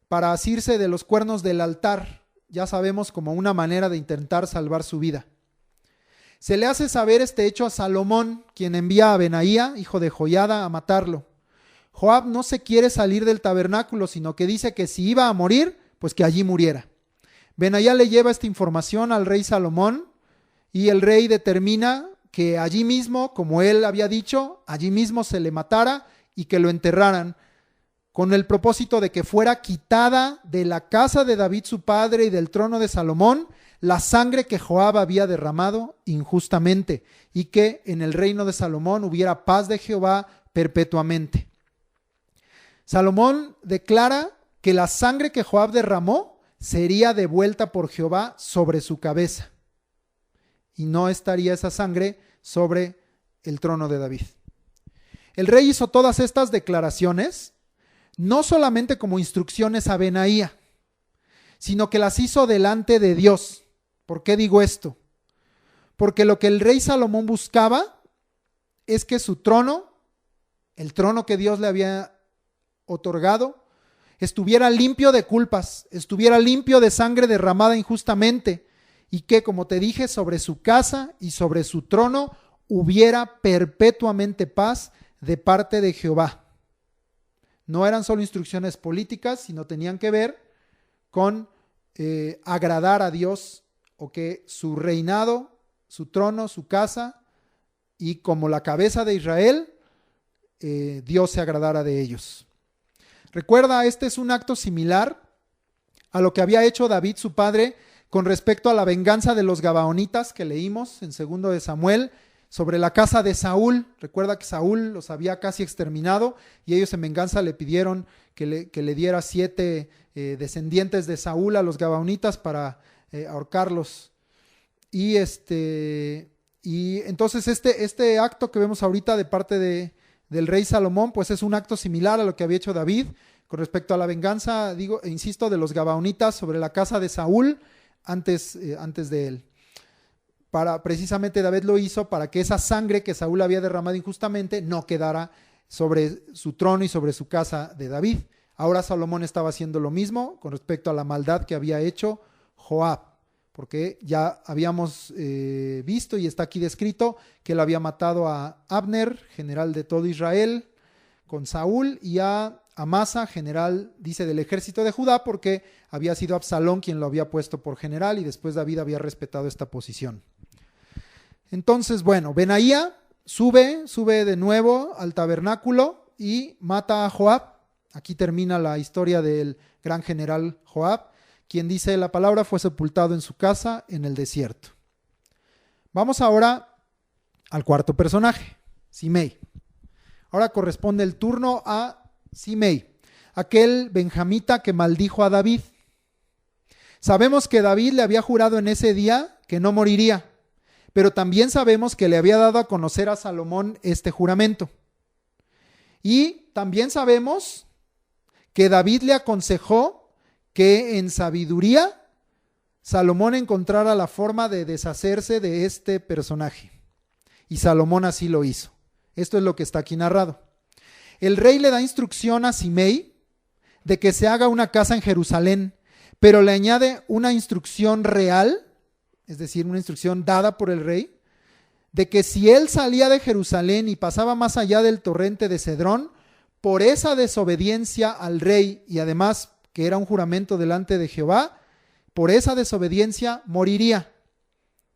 para asirse de los cuernos del altar. Ya sabemos, como una manera de intentar salvar su vida. Se le hace saber este hecho a Salomón, quien envía a Benaía, hijo de Joiada, a matarlo. Joab no se quiere salir del tabernáculo, sino que dice que si iba a morir, pues que allí muriera. Benaía le lleva esta información al rey Salomón, y el rey determina que allí mismo, como él había dicho, allí mismo se le matara y que lo enterraran, con el propósito de que fuera quitada de la casa de David su padre y del trono de Salomón la sangre que Joab había derramado injustamente, y que en el reino de Salomón hubiera paz de Jehová perpetuamente. Salomón declara que la sangre que Joab derramó sería devuelta por Jehová sobre su cabeza, y no estaría esa sangre sobre el trono de David. El rey hizo todas estas declaraciones no solamente como instrucciones a Benaía, sino que las hizo delante de Dios. ¿Por qué digo esto? Porque lo que el rey Salomón buscaba es que su trono, el trono que Dios le había otorgado, estuviera limpio de culpas, estuviera limpio de sangre derramada injustamente, y que, como te dije, sobre su casa y sobre su trono hubiera perpetuamente paz de parte de Jehová. No eran solo instrucciones políticas, sino tenían que ver con agradar a Dios, o que su reinado, su trono, su casa, y como la cabeza de Israel, Dios se agradara de ellos. Recuerda, este es un acto similar a lo que había hecho David su padre con respecto a la venganza de los gabaonitas que leímos en 2 de Samuel sobre la casa de Saúl. Recuerda que Saúl los había casi exterminado y ellos en venganza le pidieron que le diera 7 descendientes de Saúl a los gabaonitas para ahorcarlos. Y entonces este acto que vemos ahorita de parte del rey Salomón, pues es un acto similar a lo que había hecho David con respecto a la venganza, insisto, de los gabaonitas sobre la casa de Saúl antes de él. Precisamente David lo hizo para que esa sangre que Saúl había derramado injustamente no quedara sobre su trono y sobre su casa de David. Ahora Salomón estaba haciendo lo mismo con respecto a la maldad que había hecho Joab, porque ya habíamos visto y está aquí descrito que él había matado a Abner, general de todo Israel, con Saúl, y a Amasa, general, dice, del ejército de Judá, porque había sido Absalón quien lo había puesto por general y después David había respetado esta posición. Entonces, bueno, Benaía sube de nuevo al tabernáculo y mata a Joab. Aquí termina la historia del gran general Joab, quien, dice la palabra, fue sepultado en su casa en el desierto. Vamos ahora al cuarto personaje, Simei. Ahora corresponde el turno a Simei, aquel benjamita que maldijo a David. Sabemos que David le había jurado en ese día que no moriría, pero también sabemos que le había dado a conocer a Salomón este juramento. Y también sabemos que David le aconsejó que en sabiduría Salomón encontrara la forma de deshacerse de este personaje. Y Salomón así lo hizo. Esto es lo que está aquí narrado. El rey le da instrucción a Simei de que se haga una casa en Jerusalén, pero le añade una instrucción real, es decir, una instrucción dada por el rey, de que si él salía de Jerusalén y pasaba más allá del torrente de Cedrón, por esa desobediencia al rey, y además que era un juramento delante de Jehová, por esa desobediencia moriría.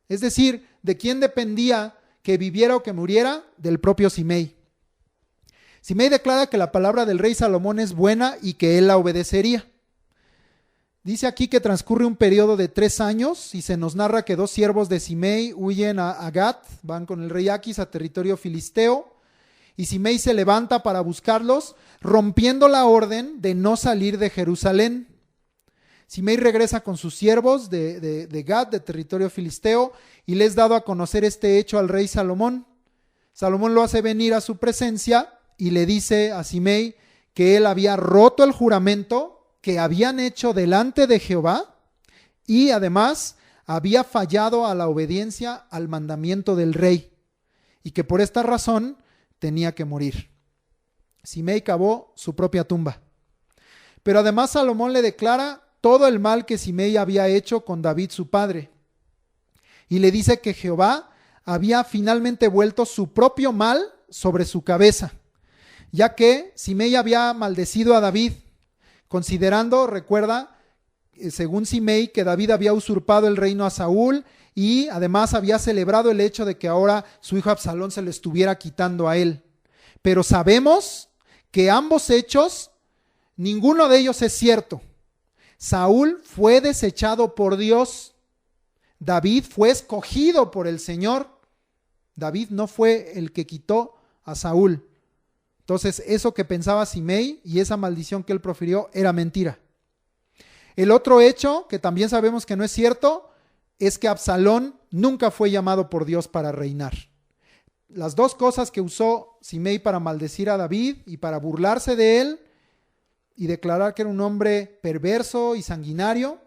Es decir, ¿de quién dependía que viviera o que muriera? Del propio Simei. Simei declara que la palabra del rey Salomón es buena y que él la obedecería. Dice aquí que transcurre un periodo de 3 años y se nos narra que 2 siervos de Simei huyen a Gat, van con el rey Aquis a territorio filisteo, y Simei se levanta para buscarlos, rompiendo la orden de no salir de Jerusalén. Simei regresa con sus siervos de Gat, de territorio filisteo, y les dado a conocer este hecho al rey Salomón. Salomón lo hace venir a su presencia y le dice a Simei que él había roto el juramento que habían hecho delante de Jehová y además había fallado a la obediencia al mandamiento del rey y que por esta razón tenía que morir. Simei cavó su propia tumba. Pero además Salomón le declara todo el mal que Simei había hecho con David su padre y le dice que Jehová había finalmente vuelto su propio mal sobre su cabeza, ya que Simei había maldecido a David, considerando, recuerda, según Simei, que David había usurpado el reino a Saúl y además había celebrado el hecho de que ahora su hijo Absalón se lo estuviera quitando a él. Pero sabemos que ambos hechos, ninguno de ellos es cierto. Saúl fue desechado por Dios. David fue escogido por el Señor. David no fue el que quitó a Saúl. Entonces, eso que pensaba Simei y esa maldición que él profirió era mentira. El otro hecho, que también sabemos que no es cierto, es que Absalón nunca fue llamado por Dios para reinar. Las dos cosas que usó Simei para maldecir a David y para burlarse de él y declarar que era un hombre perverso y sanguinario,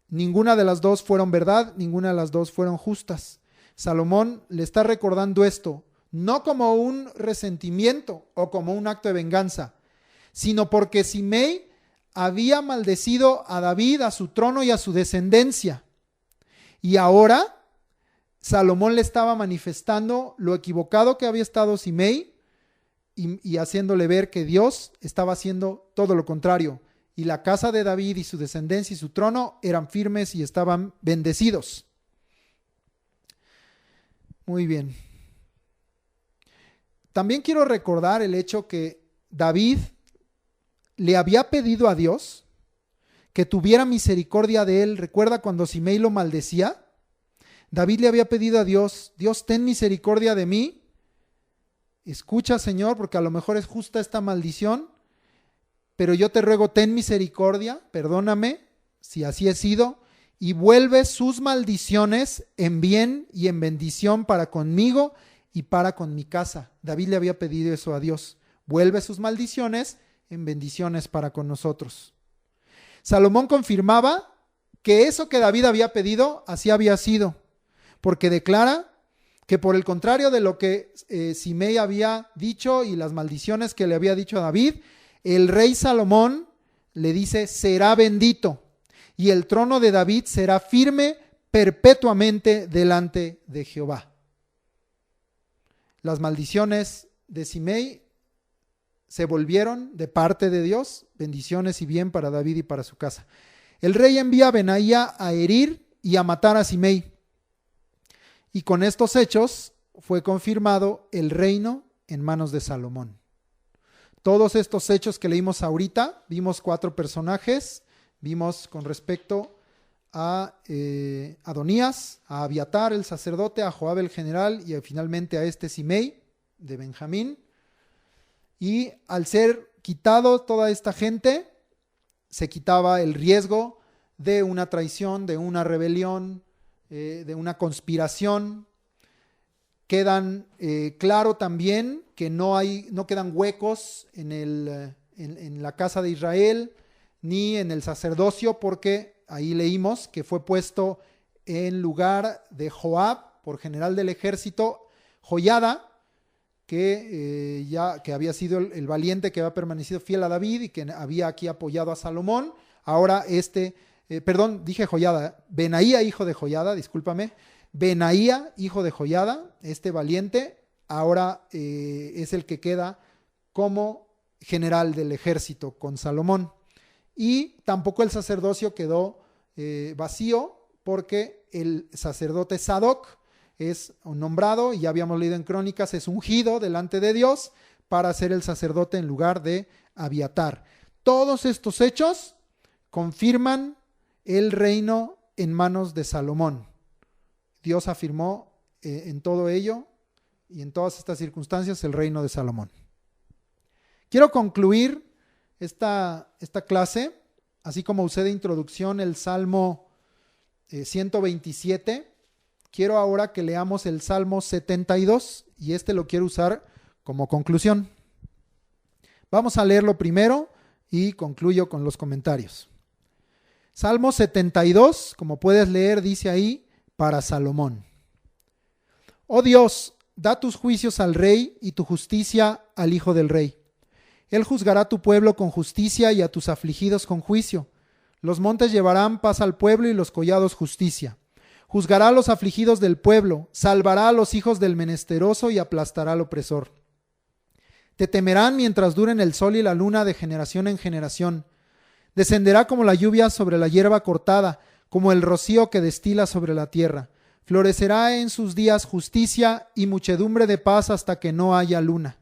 ninguna de las dos fueron verdad, ninguna de las dos fueron justas. Salomón le está recordando esto, no como un resentimiento o como un acto de venganza, sino porque Simei había maldecido a David, a su trono y a su descendencia. Y ahora Salomón le estaba manifestando lo equivocado que había estado Simei y haciéndole ver que Dios estaba haciendo todo lo contrario. Y la casa de David y su descendencia y su trono eran firmes y estaban bendecidos. Muy bien. También quiero recordar el hecho que David le había pedido a Dios que tuviera misericordia de él. ¿Recuerda cuando Simei lo maldecía? David le había pedido a Dios, Dios, ten misericordia de mí. Escucha, Señor, porque a lo mejor es justa esta maldición, pero yo te ruego, ten misericordia, perdóname, si así he sido, y vuelve sus maldiciones en bien y en bendición para conmigo y para con mi casa. David le había pedido eso a Dios. Vuelve sus maldiciones en bendiciones para con nosotros. Salomón confirmaba que eso que David había pedido, así había sido, porque declara que por el contrario de lo que Simei había dicho y las maldiciones que le había dicho a David, el rey Salomón le dice, será bendito, y el trono de David será firme perpetuamente delante de Jehová. Las maldiciones de Simei se volvieron de parte de Dios, bendiciones y bien para David y para su casa. El rey envía a Benaía a herir y a matar a Simei. Y con estos hechos fue confirmado el reino en manos de Salomón. Todos estos hechos que leímos ahorita, vimos 4 personajes, vimos con respecto a Adonías, a Abiatar el sacerdote, a Joab el general y finalmente a este Simei de Benjamín. Y al ser quitado toda esta gente, se quitaba el riesgo de una traición, de una rebelión, de una conspiración. Quedan claro también que no quedan huecos en la casa de Israel ni en el sacerdocio, porque ahí leímos que fue puesto en lugar de Joab por general del ejército Joiada, que había sido el valiente que había permanecido fiel a David y que había aquí apoyado a Salomón. Ahora dije Joiada, Benaía hijo de Joiada, discúlpame, Benaía hijo de Joiada, este valiente, ahora es el que queda como general del ejército con Salomón. Y tampoco el sacerdocio quedó vacío, porque el sacerdote Sadoc es nombrado, y ya habíamos leído en Crónicas, es ungido delante de Dios para ser el sacerdote en lugar de Abiatar. Todos estos hechos confirman el reino en manos de Salomón. Dios afirmó en todo ello y en todas estas circunstancias el reino de Salomón. Quiero concluir esta clase, así como usé de introducción el Salmo 127. Quiero ahora que leamos el Salmo 72 y lo quiero usar como conclusión. Vamos a leerlo primero y concluyo con los comentarios. Salmo 72, como puedes leer, dice ahí, para Salomón. Oh Dios, da tus juicios al rey y tu justicia al hijo del rey. Él juzgará a tu pueblo con justicia y a tus afligidos con juicio. Los montes llevarán paz al pueblo y los collados justicia. Juzgará a los afligidos del pueblo, salvará a los hijos del menesteroso y aplastará al opresor. Te temerán mientras duren el sol y la luna de generación en generación. Descenderá como la lluvia sobre la hierba cortada, como el rocío que destila sobre la tierra. Florecerá en sus días justicia y muchedumbre de paz hasta que no haya luna.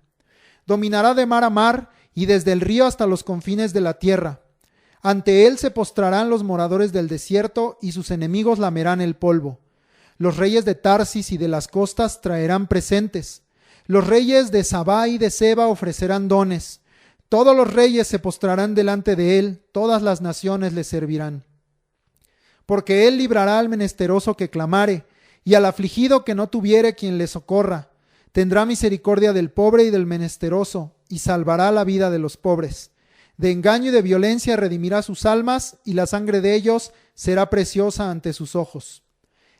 Dominará de mar a mar y desde el río hasta los confines de la tierra. Ante él se postrarán los moradores del desierto y sus enemigos lamerán el polvo. Los reyes de Tarsis y de las costas traerán presentes. Los reyes de Sabá y de Seba ofrecerán dones. Todos los reyes se postrarán delante de él, todas las naciones le servirán. Porque él librará al menesteroso que clamare, y al afligido que no tuviere quien le socorra. Tendrá misericordia del pobre y del menesteroso, y salvará la vida de los pobres. De engaño y de violencia redimirá sus almas, y la sangre de ellos será preciosa ante sus ojos.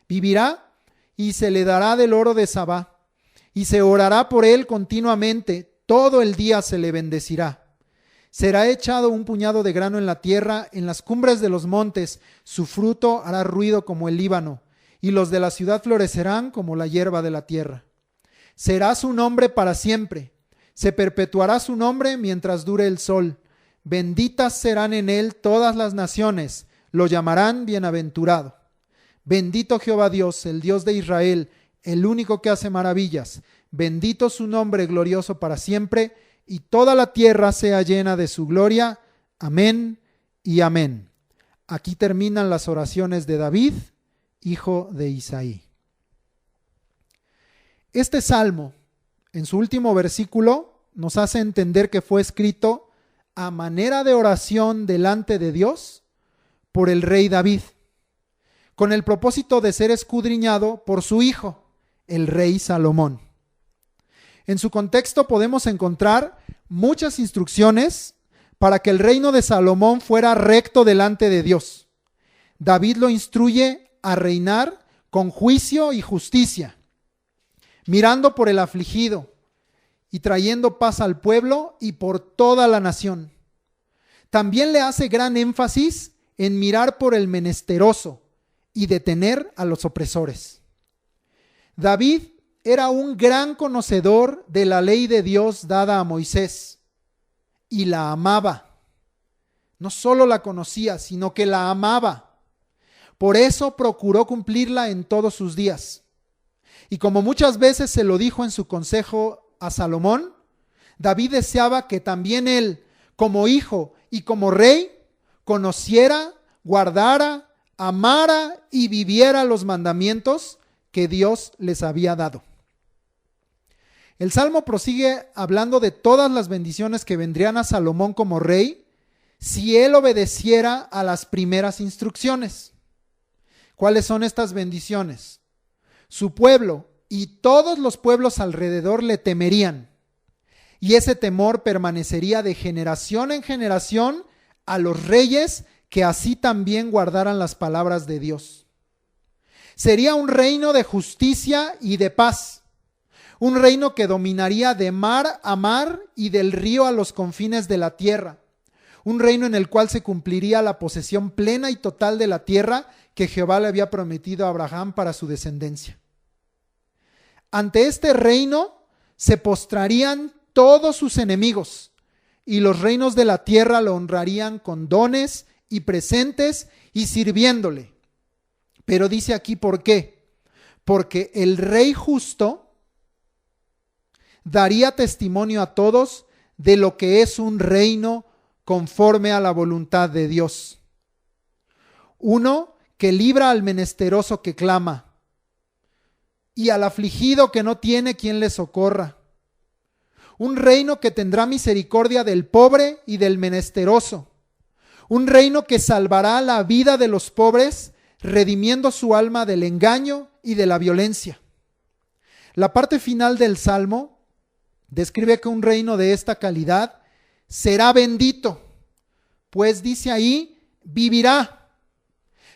Vivirá, y se le dará del oro de Sabá, y se orará por él continuamente, todo el día se le bendecirá. Será echado un puñado de grano en la tierra, en las cumbres de los montes, su fruto hará ruido como el Líbano, y los de la ciudad florecerán como la hierba de la tierra. Será su nombre para siempre, se perpetuará su nombre mientras dure el sol. Benditas serán en él todas las naciones, lo llamarán bienaventurado. Bendito Jehová Dios, el Dios de Israel, el único que hace maravillas. Bendito su nombre glorioso para siempre, y toda la tierra sea llena de su gloria. Amén y amén. Aquí terminan las oraciones de David, hijo de Isaí. Este salmo, en su último versículo, nos hace entender que fue escrito a manera de oración delante de Dios por el rey David, con el propósito de ser escudriñado por su hijo, el rey Salomón. En su contexto podemos encontrar muchas instrucciones para que el reino de Salomón fuera recto delante de Dios. David lo instruye a reinar con juicio y justicia, mirando por el afligido y trayendo paz al pueblo y por toda la nación. También le hace gran énfasis en mirar por el menesteroso y detener a los opresores. David era un gran conocedor de la ley de Dios dada a Moisés y la amaba. No solo la conocía, sino que la amaba. Por eso procuró cumplirla en todos sus días. Y como muchas veces se lo dijo en su consejo a Salomón, David deseaba que también él, como hijo y como rey, conociera, guardara, amara y viviera los mandamientos que Dios les había dado. El Salmo prosigue hablando de todas las bendiciones que vendrían a Salomón como rey si él obedeciera a las primeras instrucciones. ¿Cuáles son estas bendiciones? Su pueblo y todos los pueblos alrededor le temerían, y ese temor permanecería de generación en generación a los reyes que así también guardaran las palabras de Dios. Sería un reino de justicia y de paz, un reino que dominaría de mar a mar y del río a los confines de la tierra, un reino en el cual se cumpliría la posesión plena y total de la tierra que Jehová le había prometido a Abraham para su descendencia. Ante este reino se postrarían todos sus enemigos, y los reinos de la tierra lo honrarían con dones y presentes y sirviéndole. Pero dice aquí ¿por qué? Porque el rey justo daría testimonio a todos de lo que es un reino conforme a la voluntad de Dios. Uno que libra al menesteroso que clama y al afligido que no tiene quien le socorra. Un reino que tendrá misericordia del pobre y del menesteroso. Un reino que salvará la vida de los pobres, redimiendo su alma del engaño y de la violencia. La parte final del Salmo describe que un reino de esta calidad será bendito, pues dice ahí, vivirá,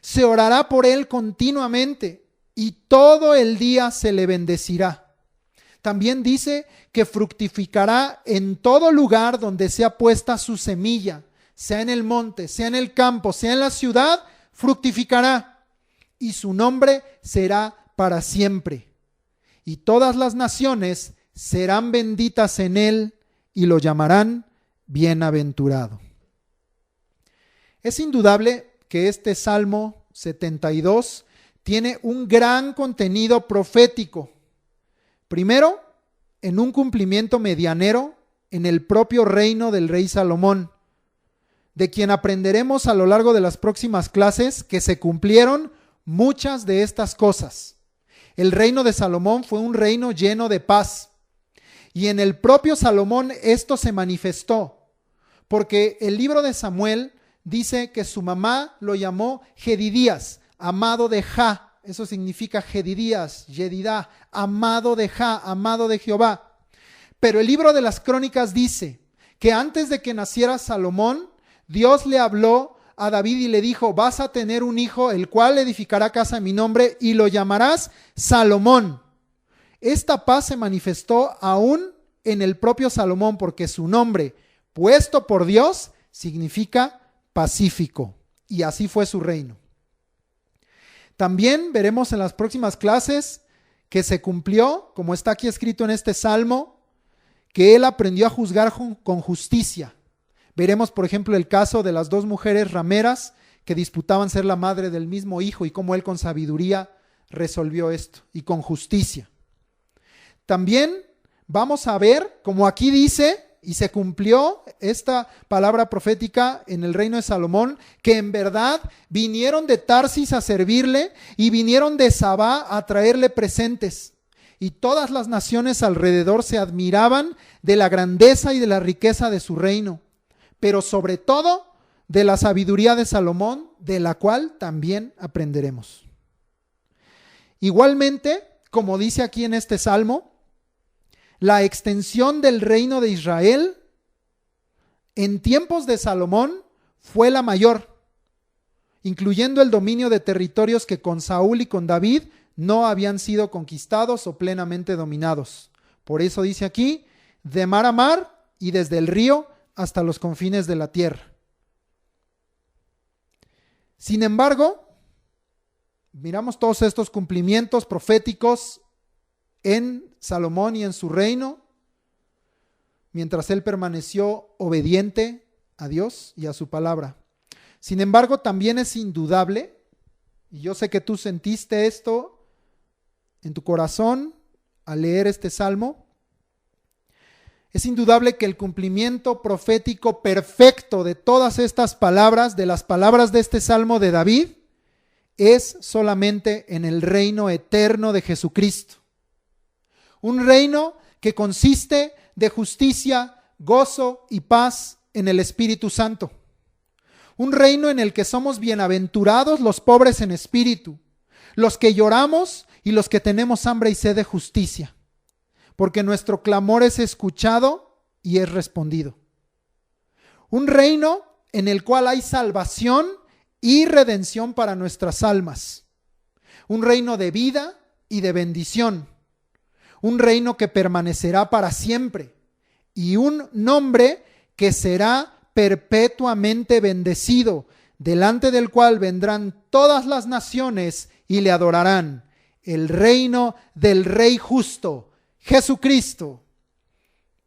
se orará por él continuamente y todo el día se le bendecirá. También dice que fructificará en todo lugar donde sea puesta su semilla, sea en el monte, sea en el campo, sea en la ciudad, fructificará, y su nombre será para siempre. Y todas las naciones serán benditas en él y lo llamarán bienaventurado. Es indudable que este salmo 72 tiene un gran contenido profético. Primero, en un cumplimiento medianero en el propio reino del rey Salomón, de quien aprenderemos a lo largo de las próximas clases que se cumplieron muchas de estas cosas. El reino de Salomón fue un reino lleno de paz, y en el propio Salomón esto se manifestó, porque el libro de Samuel dice que su mamá lo llamó Jedidías, amado de Jah. Eso significa Jedidías, Jedidá, amado de Jah, amado de Jehová. Pero el libro de las Crónicas dice que antes de que naciera Salomón, Dios le habló a David y le dijo: vas a tener un hijo, el cual edificará casa en mi nombre y lo llamarás Salomón. Esta paz se manifestó aún en el propio Salomón, porque su nombre, puesto por Dios, significa pacífico, y así fue su reino. También veremos en las próximas clases que se cumplió, como está aquí escrito en este salmo, que él aprendió a juzgar con justicia. Veremos, por ejemplo, el caso de las dos mujeres rameras que disputaban ser la madre del mismo hijo y cómo él con sabiduría resolvió esto y con justicia. También vamos a ver, como aquí dice, y se cumplió esta palabra profética en el reino de Salomón, que en verdad vinieron de Tarsis a servirle y vinieron de Sabá a traerle presentes. Y todas las naciones alrededor se admiraban de la grandeza y de la riqueza de su reino, pero sobre todo de la sabiduría de Salomón, de la cual también aprenderemos. Igualmente, como dice aquí en este salmo, la extensión del reino de Israel en tiempos de Salomón fue la mayor, incluyendo el dominio de territorios que con Saúl y con David no habían sido conquistados o plenamente dominados. Por eso dice aquí, de mar a mar y desde el río hasta los confines de la tierra. Sin embargo, miramos todos estos cumplimientos proféticos en Salomón y en su reino, mientras él permaneció obediente a Dios y a su palabra. Sin embargo, también es indudable, y yo sé que tú sentiste esto en tu corazón al leer este salmo, es indudable que el cumplimiento profético perfecto de todas estas palabras, de las palabras de este salmo de David, es solamente en el reino eterno de Jesucristo. Un reino que consiste de justicia, gozo y paz en el Espíritu Santo. Un reino en el que somos bienaventurados los pobres en espíritu, los que lloramos y los que tenemos hambre y sed de justicia, porque nuestro clamor es escuchado y es respondido. Un reino en el cual hay salvación y redención para nuestras almas. Un reino de vida y de bendición. Un reino que permanecerá para siempre y un nombre que será perpetuamente bendecido, delante del cual vendrán todas las naciones y le adorarán. El reino del Rey justo, Jesucristo.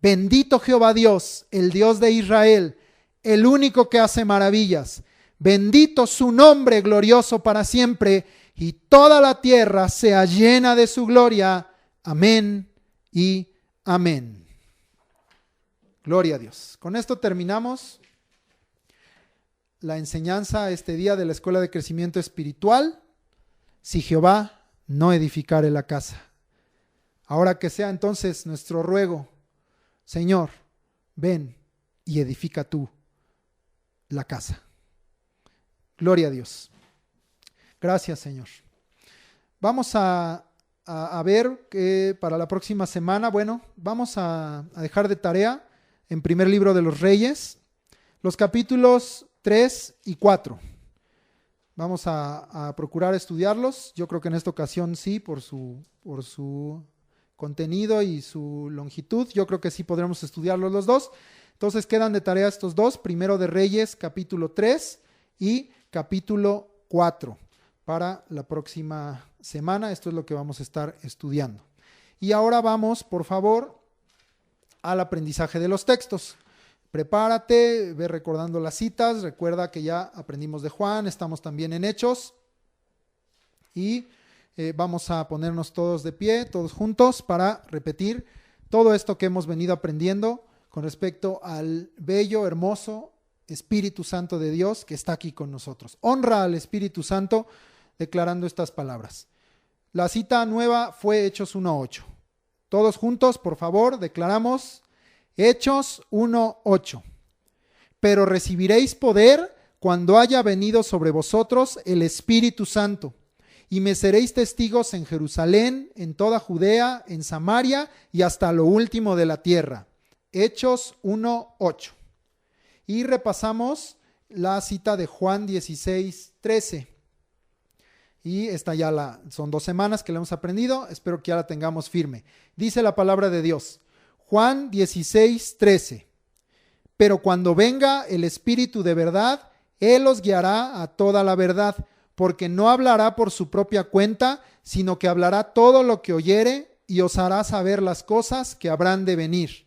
Bendito Jehová Dios, el Dios de Israel, el único que hace maravillas. Bendito su nombre glorioso para siempre, y toda la tierra sea llena de su gloria. Amén y amén. Gloria a Dios. Con esto terminamos la enseñanza este día de la Escuela de Crecimiento Espiritual. Si Jehová no edificare la casa. Ahora que sea entonces nuestro ruego, Señor, ven y edifica tú la casa. Gloria a Dios. Gracias, Señor. Vamos a ver que para la próxima semana, vamos a dejar de tarea en primer libro de los Reyes, los capítulos 3 y 4. Vamos a procurar estudiarlos. Yo creo que en esta ocasión sí, por su contenido y su longitud, yo creo que sí podremos estudiarlos los dos. Entonces quedan de tarea estos dos, primero de Reyes, capítulo 3 y capítulo 4. Para la próxima semana, esto es lo que vamos a estar estudiando. Y ahora vamos, por favor, al aprendizaje de los textos. Prepárate, ve recordando las citas, recuerda que ya aprendimos de Juan, estamos también en Hechos, Y vamos a ponernos todos de pie, todos juntos, para repetir todo esto que hemos venido aprendiendo con respecto al bello, hermoso Espíritu Santo de Dios que está aquí con nosotros. Honra al Espíritu Santo declarando estas palabras. La cita nueva fue Hechos 1:8. Todos juntos, por favor, declaramos Hechos 1:8. Pero recibiréis poder cuando haya venido sobre vosotros el Espíritu Santo, y me seréis testigos en Jerusalén, en toda Judea, en Samaria y hasta lo último de la tierra. Hechos 1:8. Y repasamos la cita de Juan 16:13. Y esta son 2 semanas que la hemos aprendido, espero que ya la tengamos firme. Dice la palabra de Dios, Juan 16:13. Pero cuando venga el Espíritu de verdad, Él os guiará a toda la verdad, porque no hablará por su propia cuenta, sino que hablará todo lo que oyere y os hará saber las cosas que habrán de venir.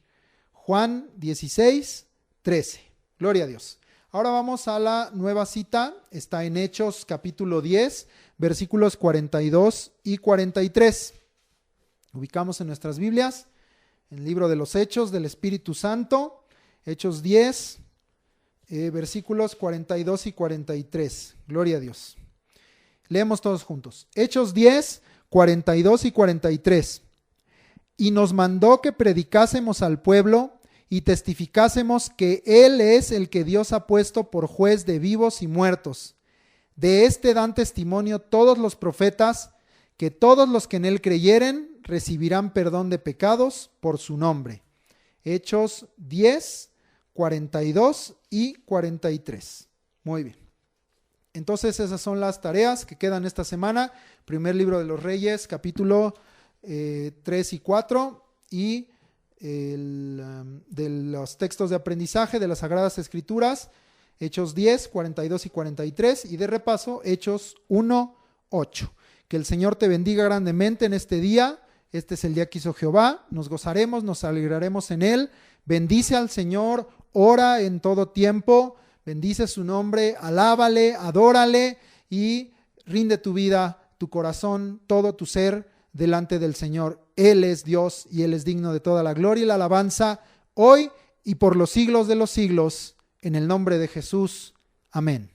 Juan 16:13. Gloria a Dios. Ahora vamos a la nueva cita, está en Hechos capítulo 10, versículos 42 y 43. Ubicamos en nuestras Biblias, en el libro de los Hechos del Espíritu Santo, Hechos 10, versículos 42 y 43. Gloria a Dios. Leemos todos juntos. Hechos 10, 42 y 43. Y nos mandó que predicásemos al pueblo y testificásemos que Él es el que Dios ha puesto por juez de vivos y muertos. De este dan testimonio todos los profetas, que todos los que en Él creyeren recibirán perdón de pecados por su nombre. Hechos 10, 42 y 43. Muy bien. Entonces esas son las tareas que quedan esta semana. Primer libro de los Reyes, capítulo 3 y 4 y de los textos de aprendizaje de las Sagradas Escrituras, Hechos 10, 42 y 43 y de repaso, Hechos 1, 8. Que el Señor te bendiga grandemente en este día. Este es el día que hizo Jehová. Nos gozaremos, nos alegraremos en él. Bendice al Señor, ora en todo tiempo. Bendice su nombre, alábale, adórale y rinde tu vida, tu corazón, todo tu ser delante del Señor. Él es Dios y Él es digno de toda la gloria y la alabanza, hoy y por los siglos de los siglos, en el nombre de Jesús. Amén.